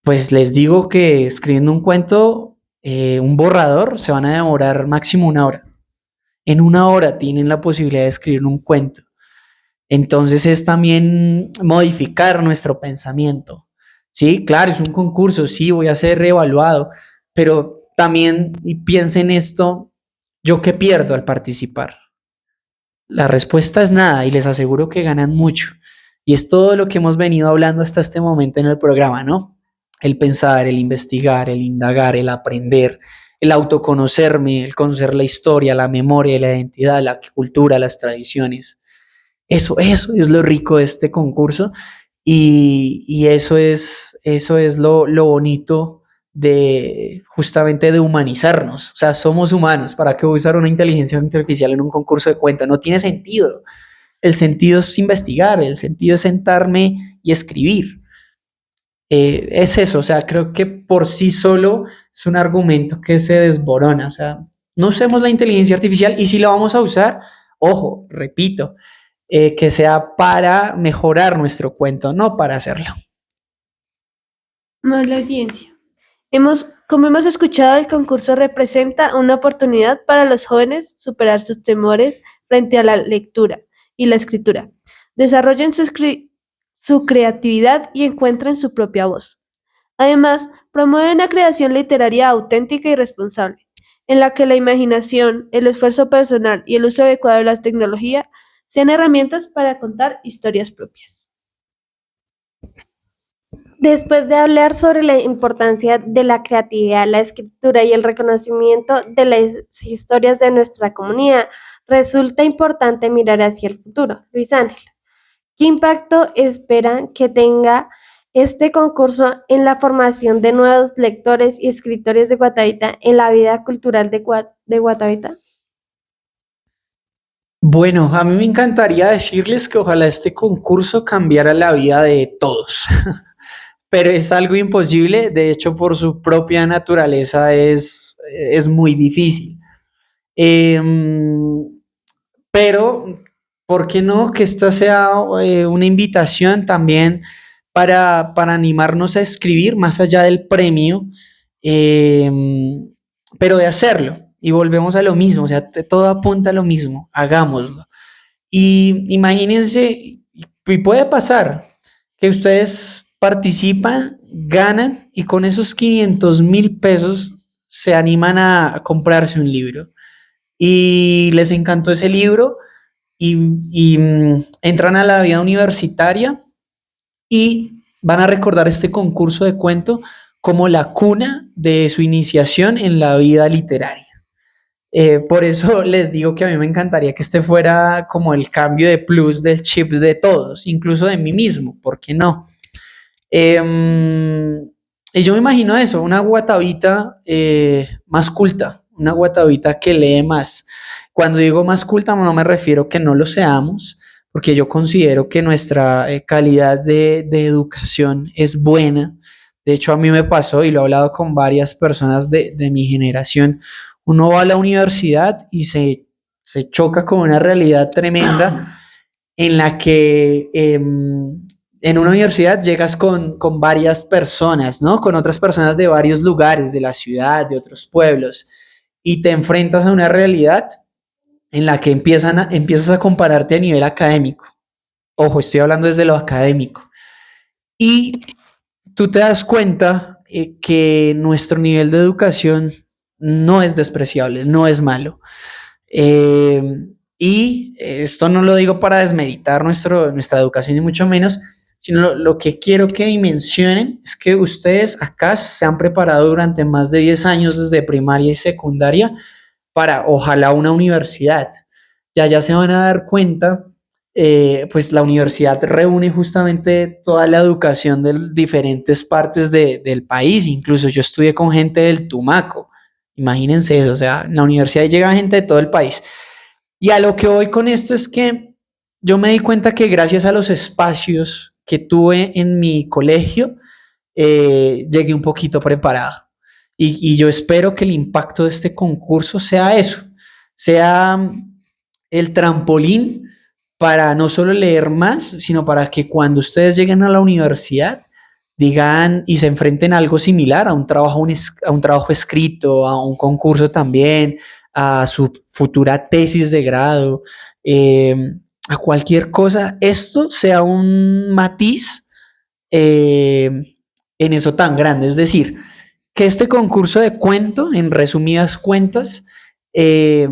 Pues les digo que escribiendo un cuento, un borrador, se van a demorar máximo 1 hora. En 1 hora tienen la posibilidad de escribir un cuento. Entonces es también modificar nuestro pensamiento. Sí, claro, es un concurso, sí, voy a ser reevaluado, pero también piensen esto, ¿yo qué pierdo al participar? La respuesta es nada y les aseguro que ganan mucho. Y es todo lo que hemos venido hablando hasta este momento en el programa, ¿no? El pensar, el investigar, el indagar, el aprender, el autoconocerme, el conocer la historia, la memoria, la identidad, la cultura, las tradiciones. Eso es lo rico de este concurso y eso es lo bonito de justamente de humanizarnos. O sea, somos humanos. ¿Para qué usar una inteligencia artificial en un concurso de cuento? No tiene sentido. El sentido es investigar, el sentido es sentarme y escribir. Es eso, o sea, creo que por sí solo es un argumento que se desborona. O sea, no usemos la inteligencia artificial y si la vamos a usar, ojo, repito, que sea para mejorar nuestro cuento, no para hacerlo. Mala audiencia. Como hemos escuchado, el concurso representa una oportunidad para los jóvenes superar sus temores frente a la lectura y la escritura. Desarrollen su creatividad y encuentren su propia voz. Además, promueve una creación literaria auténtica y responsable, en la que la imaginación, el esfuerzo personal y el uso adecuado de la tecnología sean herramientas para contar historias propias. Después de hablar sobre la importancia de la creatividad, la escritura y el reconocimiento de las historias de nuestra comunidad, resulta importante mirar hacia el futuro. Luis Ángel, ¿qué impacto esperan que tenga este concurso en la formación de nuevos lectores y escritores de Guatavita en la vida cultural de Guatavita? Bueno, a mí me encantaría decirles que ojalá este concurso cambiara la vida de todos, pero es algo imposible, de hecho por su propia naturaleza es muy difícil. Em, pero, ¿por qué no que esta sea una invitación también para animarnos a escribir más allá del premio, em, pero de hacerlo? Y volvemos a lo mismo, o sea, todo apunta a lo mismo, hagámoslo. Y imagínense, y puede pasar que ustedes participan, ganan y con esos 500.000 pesos se animan a comprarse un libro y les encantó ese libro y entran a la vida universitaria y van a recordar este concurso de cuento como la cuna de su iniciación en la vida literaria. Por eso les digo que a mí me encantaría que este fuera como el cambio de plus del chip de todos, incluso de mí mismo, ¿por qué no? Y yo me imagino eso, una guatavita más culta, una guatavita que lee más. Cuando digo más culta no me refiero que no lo seamos, porque yo considero que nuestra calidad de educación es buena. De hecho, a mí me pasó y lo he hablado con varias personas de mi generación. Uno va a la universidad y se choca con una realidad tremenda en la que en una universidad llegas con varias personas, ¿no? Con otras personas de varios lugares, de la ciudad, de otros pueblos, y te enfrentas a una realidad en la que empiezas a compararte a nivel académico. Ojo, estoy hablando desde lo académico. Y tú te das cuenta que nuestro nivel de educación no es despreciable, no es malo. Eh, y esto no lo digo para desmeritar nuestra educación, ni mucho menos, sino lo que quiero que dimensionen es que ustedes acá se han preparado durante más de 10 años desde primaria y secundaria para ojalá una universidad. Ya se van a dar cuenta, pues la universidad reúne justamente toda la educación de diferentes partes del país, incluso yo estudié con gente del Tumaco, imagínense eso, o sea, en la universidad llega gente de todo el país. Y a lo que voy con esto es que yo me di cuenta que gracias a los espacios que tuve en mi colegio, llegué un poquito preparado. Y yo espero que el impacto de este concurso sea eso, sea el trampolín para no solo leer más, sino para que cuando ustedes lleguen a la universidad digan y se enfrenten a algo similar, a un trabajo escrito, a un concurso también, a su futura tesis de grado, eh, a cualquier cosa, esto sea un matiz eh, en eso tan grande. Es decir, que este concurso de cuento, en resumidas cuentas, eh,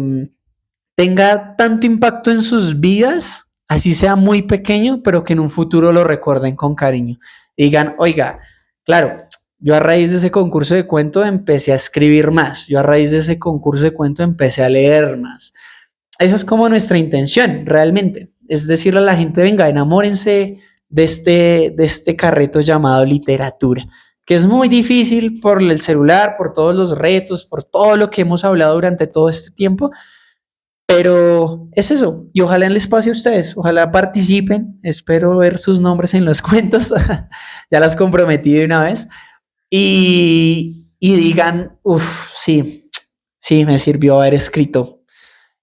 tenga tanto impacto en sus vidas, así sea muy pequeño, pero que en un futuro lo recuerden con cariño. Digan, oiga, claro, yo a raíz de ese concurso de cuento empecé a escribir más, yo a raíz de ese concurso de cuento empecé a leer más. Esa es como nuestra intención, realmente. Es decirle a la gente, venga, enamórense de este carreto llamado literatura, que es muy difícil por el celular, por todos los retos, por todo lo que hemos hablado durante todo este tiempo, pero es eso, y ojalá en el espacio ustedes, ojalá participen, espero ver sus nombres en los cuentos, ya las comprometí de una vez, y digan, uff, sí, sí, me sirvió haber escrito.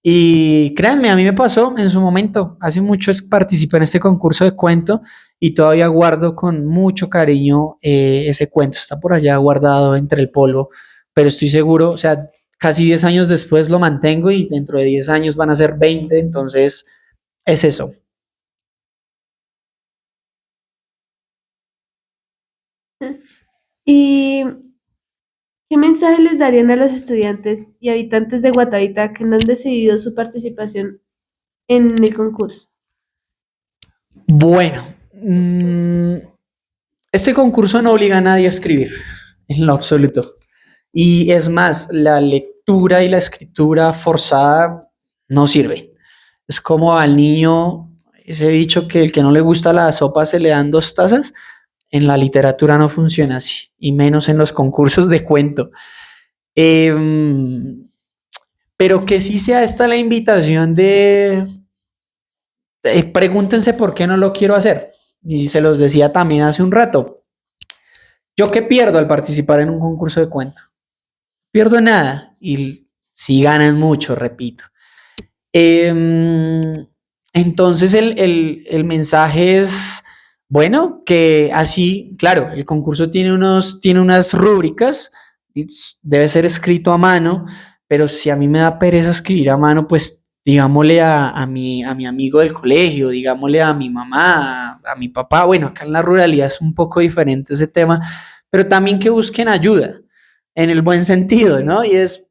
Y créanme, a mí me pasó en su momento, hace mucho participé en este concurso de cuento y todavía guardo con mucho cariño ese cuento, está por allá guardado entre el polvo, pero estoy seguro, o sea, casi 10 años después lo mantengo y dentro de 10 años van a ser 20, entonces es eso. ¿Y qué mensaje les darían a los estudiantes y habitantes de Guatavita que no han decidido su participación en el concurso? Bueno, este concurso no obliga a nadie a escribir, en lo absoluto. Y es más, la lectura y la escritura forzada no sirve. Es como al niño, ese dicho que el que no le gusta la sopa se le dan 2 tazas. En la literatura no funciona así, y menos en los concursos de cuento. Pero que sí sea esta la invitación de pregúntense por qué no lo quiero hacer. Y se los decía también hace un rato. ¿Yo qué pierdo al participar en un concurso de cuento? Pierdo nada. Y si ganan mucho, repito. Entonces el mensaje es, bueno, que así, claro, el concurso tiene unas rúbricas, debe ser escrito a mano, pero si a mí me da pereza escribir a mano, pues digámosle a mi amigo del colegio, digámosle a mi mamá, a mi papá. Bueno, acá en la ruralidad es un poco diferente ese tema, pero también que busquen ayuda, en el buen sentido, ¿no? Y es,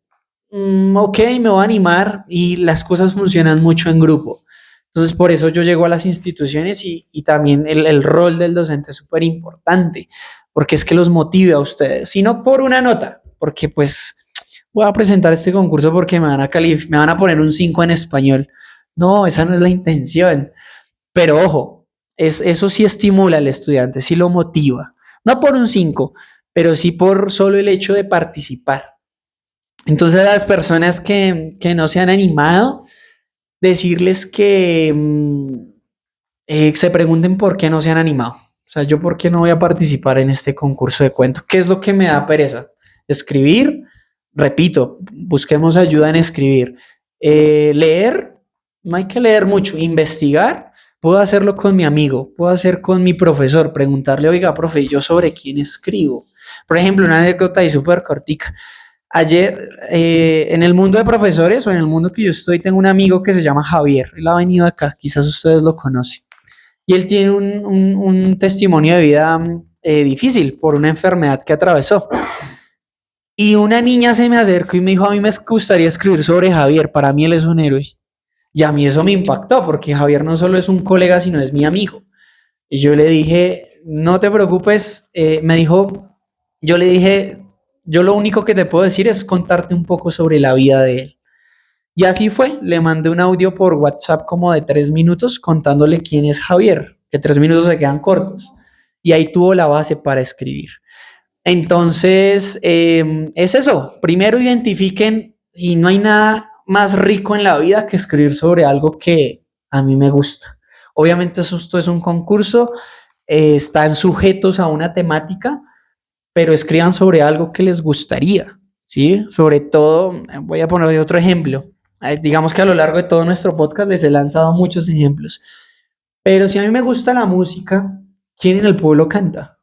ok, me voy a animar, y las cosas funcionan mucho en grupo. Entonces, por eso yo llego a las instituciones, y también el rol del docente es súper importante, porque es que los motive a ustedes, y no por una nota, porque pues voy a presentar este concurso porque me van a poner un 5 en español. No, esa no es la intención. Pero ojo, eso sí estimula al estudiante, sí lo motiva. No por un 5, pero sí por solo el hecho de participar. Entonces, a las personas que no se han animado, decirles que se pregunten por qué no se han animado. O sea, yo por qué no voy a participar en este concurso de cuento. ¿Qué es lo que me da pereza? Escribir, repito, busquemos ayuda en escribir. Leer, no hay que leer mucho. Investigar, puedo hacerlo con mi amigo, puedo hacer con mi profesor, preguntarle, oiga, profe, ¿yo sobre quién escribo? Por ejemplo, una anécdota ahí súper cortica. Ayer, en el mundo de profesores, o en el mundo que yo estoy, tengo un amigo que se llama Javier. Él ha venido acá, quizás ustedes lo conocen. Y él tiene un testimonio de vida difícil por una enfermedad que atravesó. Y una niña se me acercó y me dijo, a mí me gustaría escribir sobre Javier, para mí él es un héroe. Y a mí eso me impactó, porque Javier no solo es un colega, sino es mi amigo. Y yo le dije, no te preocupes, me dijo, yo le dije, yo lo único que te puedo decir es contarte un poco sobre la vida de él. Y así fue, le mandé un audio por WhatsApp como de 3 minutos contándole quién es Javier, que 3 minutos se quedan cortos. Y ahí tuvo la base para escribir. Entonces, es eso. Primero identifiquen, y no hay nada más rico en la vida que escribir sobre algo que a mí me gusta. Obviamente esto es un concurso, están sujetos a una temática, pero escriban sobre algo que les gustaría, ¿sí? Sobre todo, voy a poner otro ejemplo. Digamos que a lo largo de todo nuestro podcast les he lanzado muchos ejemplos. Pero si a mí me gusta la música, ¿quién en el pueblo canta?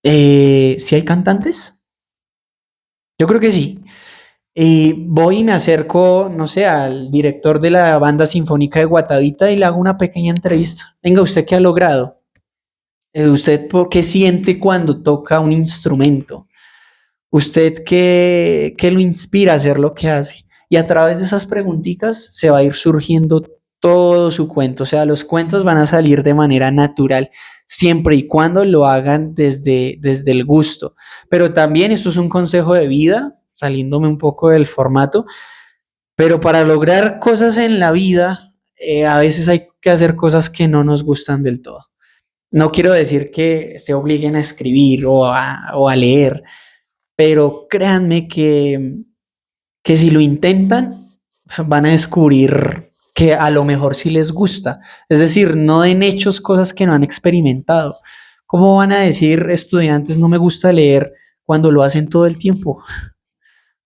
¿Sí hay cantantes? Yo creo que sí. Voy y me acerco, no sé, al director de la banda sinfónica de Guatavita y le hago una pequeña entrevista. Venga, ¿usted qué ha logrado? ¿Usted qué siente cuando toca un instrumento? ¿Usted qué lo inspira a hacer lo que hace? Y a través de esas preguntitas se va a ir surgiendo todo su cuento. O sea, los cuentos van a salir de manera natural, siempre y cuando lo hagan desde el gusto. Pero también esto es un consejo de vida, saliéndome un poco del formato, pero para lograr cosas en la vida, a veces hay que hacer cosas que no nos gustan del todo. No quiero decir que se obliguen a escribir o a leer, pero créanme que si lo intentan, van a descubrir que a lo mejor sí les gusta. Es decir, no den hechos cosas que no han experimentado. ¿Cómo van a decir estudiantes no me gusta leer cuando lo hacen todo el tiempo? O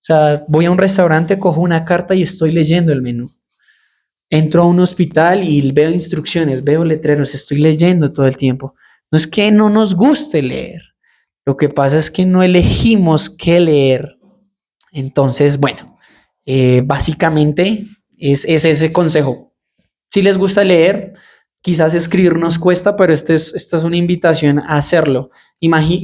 sea, voy a un restaurante, cojo una carta y estoy leyendo el menú. Entro a un hospital y veo instrucciones, veo letreros, estoy leyendo todo el tiempo. No es que no nos guste leer, lo que pasa es que no elegimos qué leer. Entonces, bueno, básicamente es ese consejo. Si les gusta leer, quizás escribir nos cuesta, pero esta es una invitación a hacerlo.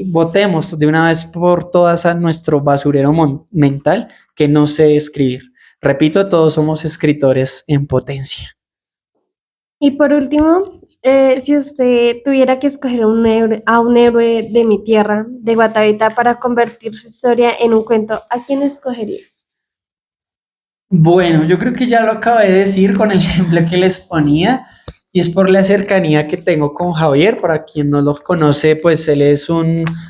Votemos de una vez por todas a nuestro basurero mental que no sé escribir. Repito, todos somos escritores en potencia. Y por último, si usted tuviera que escoger a un héroe de mi tierra, de Guatavita, para convertir su historia en un cuento, ¿a quién escogería? Bueno, yo creo que ya lo acabé de decir con el ejemplo que les ponía. y es por la cercanía que tengo con Javier. Para quien no lo conoce, pues él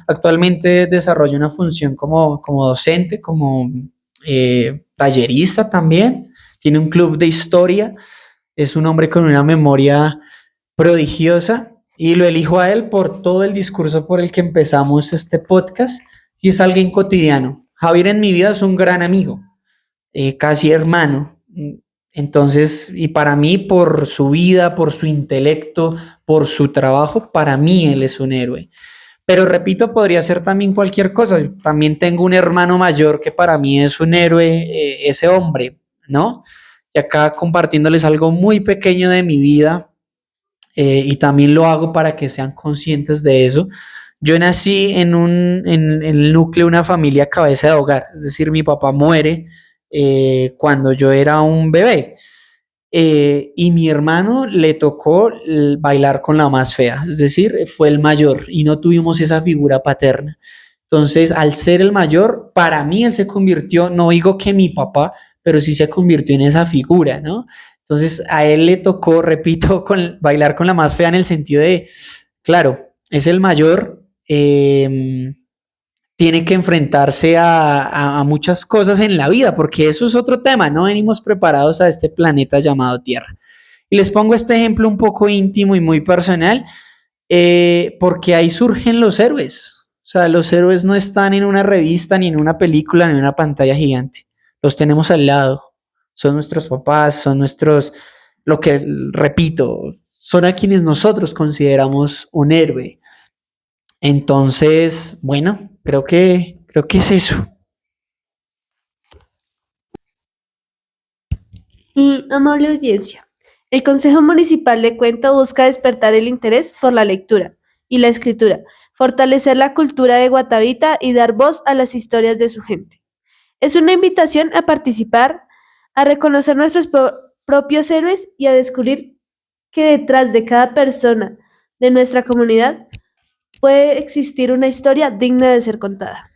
actualmente desarrolla una función como docente, como tallerista también, tiene un club de historia, es un hombre con una memoria prodigiosa y lo elijo a él por todo el discurso por el que empezamos este podcast y es alguien cotidiano. Javier en mi vida es un gran amigo, casi hermano. Entonces, y para mí, por su vida, por su intelecto, por su trabajo, para mí él es un héroe. Pero repito, podría ser también cualquier cosa. Yo también tengo un hermano mayor que para mí es un héroe, ese hombre, ¿no? Y acá compartiéndoles algo muy pequeño de mi vida, y también lo hago para que sean conscientes de eso. Yo nací en el núcleo de una familia cabeza de hogar, es decir, mi papá muere cuando yo era un bebé. Y mi hermano le tocó bailar con la más fea, es decir, fue el mayor y no tuvimos esa figura paterna. Entonces, al ser el mayor, para mí él se convirtió, no digo que mi papá, pero sí se convirtió en esa figura, ¿no? Entonces, a él le tocó, repito, bailar con la más fea en el sentido de, claro, es el mayor, tiene que enfrentarse a muchas cosas en la vida, porque eso es otro tema, no venimos preparados a este planeta llamado Tierra. Y les pongo este ejemplo un poco íntimo y muy personal, porque ahí surgen los héroes. O sea, los héroes no están en una revista, ni en una película, ni en una pantalla gigante. Los tenemos al lado. Son nuestros papás, son nuestros, lo que repito, son a quienes nosotros consideramos un héroe. Entonces, bueno, creo que es eso. Y amable audiencia, el Consejo Municipal de Cuento busca despertar el interés por la lectura y la escritura, fortalecer la cultura de Guatavita y dar voz a las historias de su gente. Es una invitación a participar, a reconocer nuestros propios héroes y a descubrir que detrás de cada persona de nuestra comunidad puede existir una historia digna de ser contada.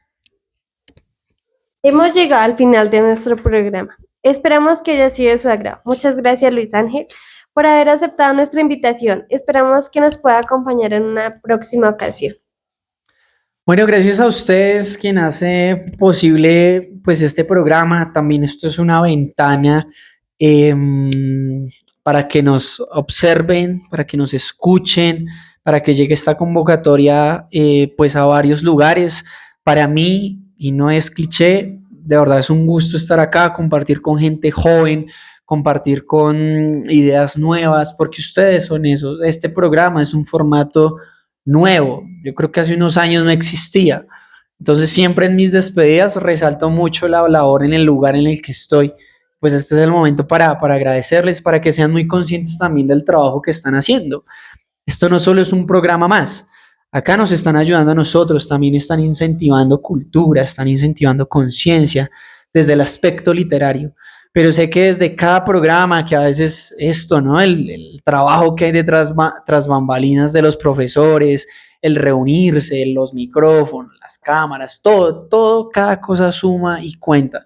Hemos llegado al final de nuestro programa. Esperamos que haya sido de su agrado. Muchas gracias, Luis Ángel, por haber aceptado nuestra invitación. Esperamos que nos pueda acompañar en una próxima ocasión. Bueno, gracias a ustedes quien hace posible pues este programa. También esto es una ventana, para que nos observen, para que nos escuchen, para que llegue esta convocatoria pues a varios lugares. Para mí, y no es cliché, de verdad es un gusto estar acá, compartir con gente joven, compartir con ideas nuevas, porque ustedes son eso. Este programa es un formato nuevo. Yo creo que hace unos años no existía. Entonces siempre en mis despedidas resalto mucho la labor en el lugar en el que estoy. Pues este es el momento para agradecerles, para que sean muy conscientes también del trabajo que están haciendo. Esto no solo es un programa más. Acá nos están ayudando a nosotros, también están incentivando cultura, están incentivando conciencia desde el aspecto literario. Pero sé que desde cada programa, que a veces esto, ¿no? El trabajo que hay detrás, tras bambalinas de los profesores, el reunirse, los micrófonos, las cámaras, todo, cada cosa suma y cuenta.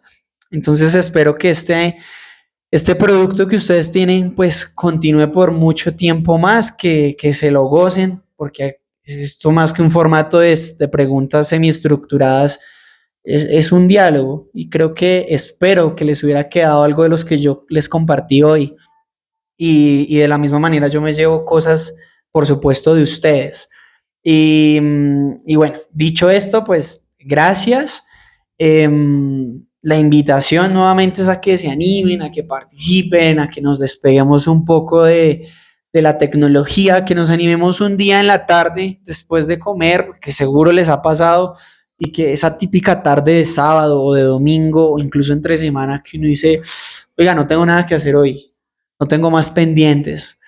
Entonces espero que este producto que ustedes tienen, pues continúe por mucho tiempo más, que se lo gocen, porque esto más que un formato de preguntas semiestructuradas, es un diálogo y espero que les hubiera quedado algo de los que yo les compartí hoy y de la misma manera yo me llevo cosas, por supuesto, de ustedes. Y bueno, dicho esto, pues gracias. La invitación nuevamente es a que se animen, a que participen, a que nos despeguemos un poco de la tecnología, que nos animemos un día en la tarde después de comer, porque seguro les ha pasado, y que esa típica tarde de sábado o de domingo o incluso entre semana que uno dice, oiga, no tengo nada que hacer hoy, no tengo más pendientes,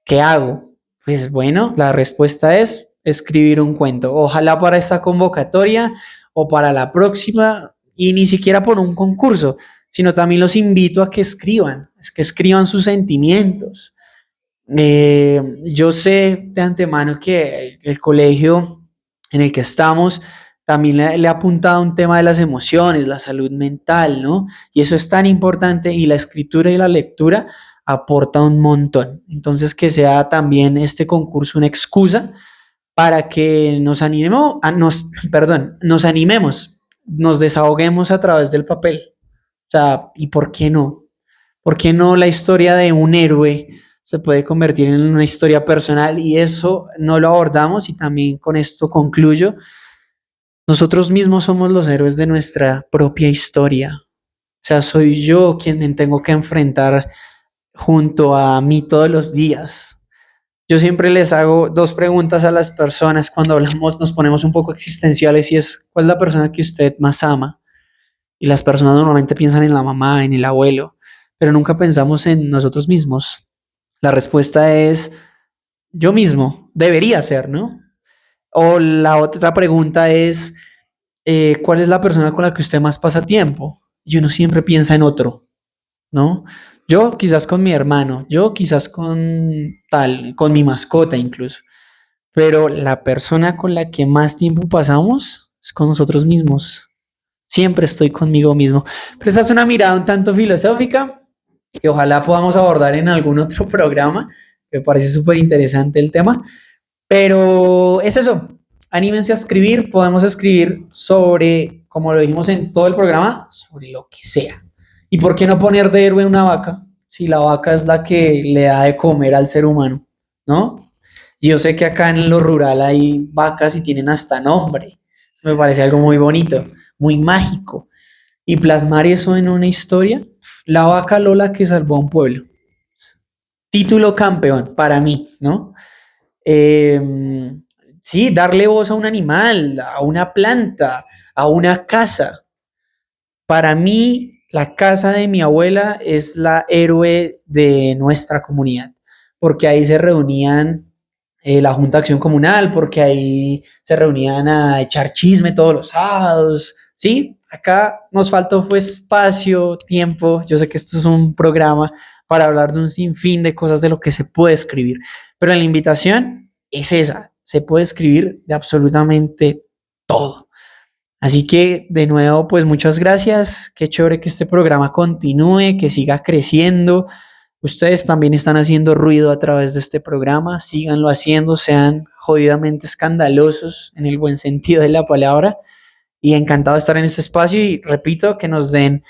¿qué hago? Pues bueno, la respuesta es escribir un cuento. Ojalá para esta convocatoria o para la próxima, y ni siquiera por un concurso, sino también los invito a que escriban sus sentimientos. Yo sé de antemano que el colegio en el que estamos también le ha apuntado a un tema de las emociones, la salud mental, ¿no? Y eso es tan importante, y la escritura y la lectura aporta un montón. Entonces, que sea también este concurso una excusa para que nos animemos, nos desahoguemos a través del papel. O sea, ¿y por qué no? ¿Por qué no la historia de un héroe se puede convertir en una historia personal? Y eso no lo abordamos y también con esto concluyo. Nosotros mismos somos los héroes de nuestra propia historia. O sea, soy yo quien me tengo que enfrentar junto a mí todos los días. Yo siempre les hago dos preguntas a las personas cuando hablamos, nos ponemos un poco existenciales y es, ¿cuál es la persona que usted más ama? Y las personas normalmente piensan en la mamá, en el abuelo, pero nunca pensamos en nosotros mismos. La respuesta es yo mismo, debería ser, ¿no? O la otra pregunta es, ¿cuál es la persona con la que usted más pasa tiempo? Y uno siempre piensa en otro, ¿no? Yo quizás con mi hermano, yo quizás con tal, con mi mascota incluso, pero la persona con la que más tiempo pasamos es con nosotros mismos. Siempre estoy conmigo mismo. Pero esa es una mirada un tanto filosófica que ojalá podamos abordar en algún otro programa. Me parece súper interesante el tema. Pero es eso. Anímense a escribir. Podemos escribir sobre, como lo dijimos en todo el programa, sobre lo que sea. ¿Y por qué no poner de héroe una vaca? Si la vaca es la que le da de comer al ser humano, ¿no? Yo sé que acá en lo rural hay vacas y tienen hasta nombre. Eso me parece algo muy bonito, muy mágico. Y plasmar eso en una historia, la vaca Lola que salvó a un pueblo. Título campeón para mí, ¿no? Sí, darle voz a un animal, a una planta, a una casa. Para mí, la casa de mi abuela es la héroe de nuestra comunidad, porque ahí se reunían la Junta de Acción Comunal, porque ahí se reunían a echar chisme todos los sábados, ¿sí? Acá nos faltó fue espacio, tiempo. Yo sé que esto es un programa para hablar de un sinfín de cosas de lo que se puede escribir, pero la invitación es esa, se puede escribir de absolutamente todo. Así que de nuevo, pues muchas gracias. Qué chévere que este programa continúe, que siga creciendo. Ustedes también están haciendo ruido a través de este programa. Síganlo haciendo, sean jodidamente escandalosos en el buen sentido de la palabra. Y encantado de estar en este espacio y repito que nos den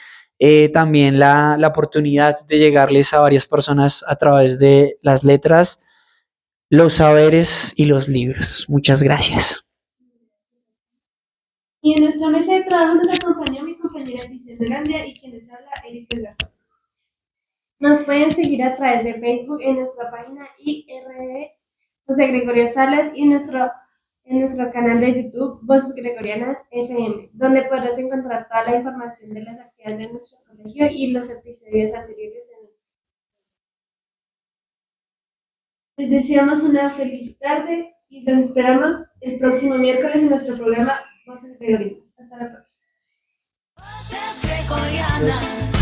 también la oportunidad de llegarles a varias personas a través de las letras, los saberes y los libros. Muchas gracias. Y en nuestra mesa de trabajo nos acompaña mi compañera Giselle Belandia y quien les habla, Erika Garzón. Nos pueden seguir a través de Facebook en nuestra página IRB José Gregorio Salas y en nuestro canal de YouTube Voces Gregorianas FM, donde podrás encontrar toda la información de las actividades de nuestro colegio y los episodios anteriores de nuestro. Les deseamos una feliz tarde y los esperamos el próximo miércoles en nuestro programa Voces Gregorianas. Hasta la próxima. Voces gregorianas.